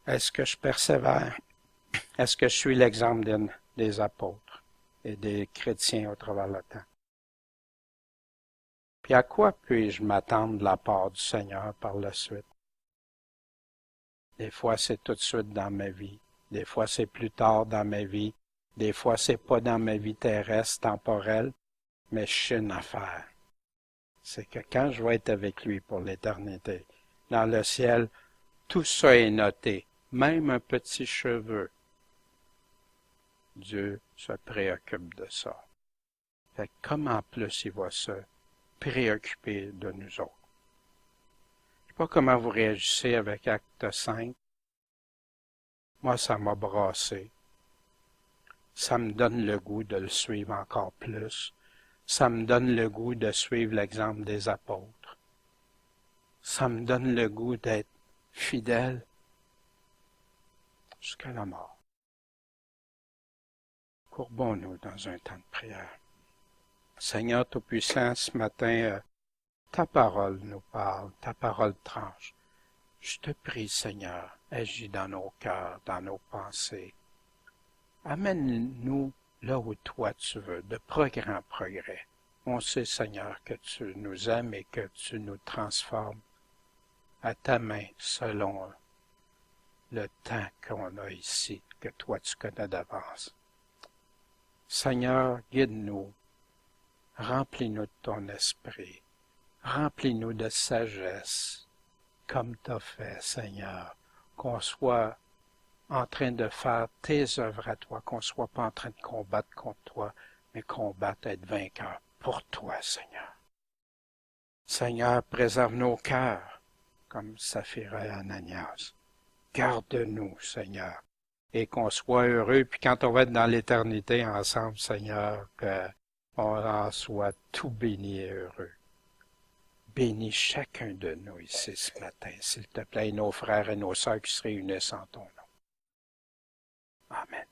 Est-ce que je persévère? Est-ce que je suis l'exemple des apôtres et des chrétiens au travers le temps? Puis à quoi puis-je m'attendre de la part du Seigneur par la suite? Des fois, c'est tout de suite dans ma vie. Des fois, c'est plus tard dans ma vie. Des fois, c'est pas dans ma vie terrestre, temporelle, mais je sais une affaire. C'est que quand je vais être avec lui pour l'éternité, dans le ciel, tout ça est noté, même un petit cheveu. Dieu se préoccupe de ça. Fait que comme en plus il va se préoccuper de nous autres. Je ne sais pas comment vous réagissez avec Acte 5. Moi, ça m'a brassé. Ça me donne le goût de le suivre encore plus. Ça me donne le goût de suivre l'exemple des apôtres. Ça me donne le goût d'être fidèle jusqu'à la mort. Courbons-nous dans un temps de prière. Seigneur Tout-Puissant, ce matin, ta parole nous parle, ta parole tranche. Je te prie, Seigneur, agis dans nos cœurs, dans nos pensées. Amène-nous là où toi tu veux, de progrès en progrès. On sait, Seigneur, que tu nous aimes et que tu nous transformes à ta main selon le temps qu'on a ici, que toi tu connais d'avance. Seigneur, guide-nous, remplis-nous de ton esprit, remplis-nous de sagesse, comme tu as fait, Seigneur, qu'on soit en train de faire tes œuvres à toi, qu'on ne soit pas en train de combattre contre toi, mais combattre, être vainqueur pour toi, Seigneur. Seigneur, préserve nos cœurs, comme Saphira et Ananias. Garde-nous, Seigneur, et qu'on soit heureux, puis quand on va être dans l'éternité ensemble, Seigneur, qu'on en soit tout béni et heureux. Bénis chacun de nous ici ce matin, s'il te plaît, et nos frères et nos sœurs qui se réunissent en ton nom. Amen.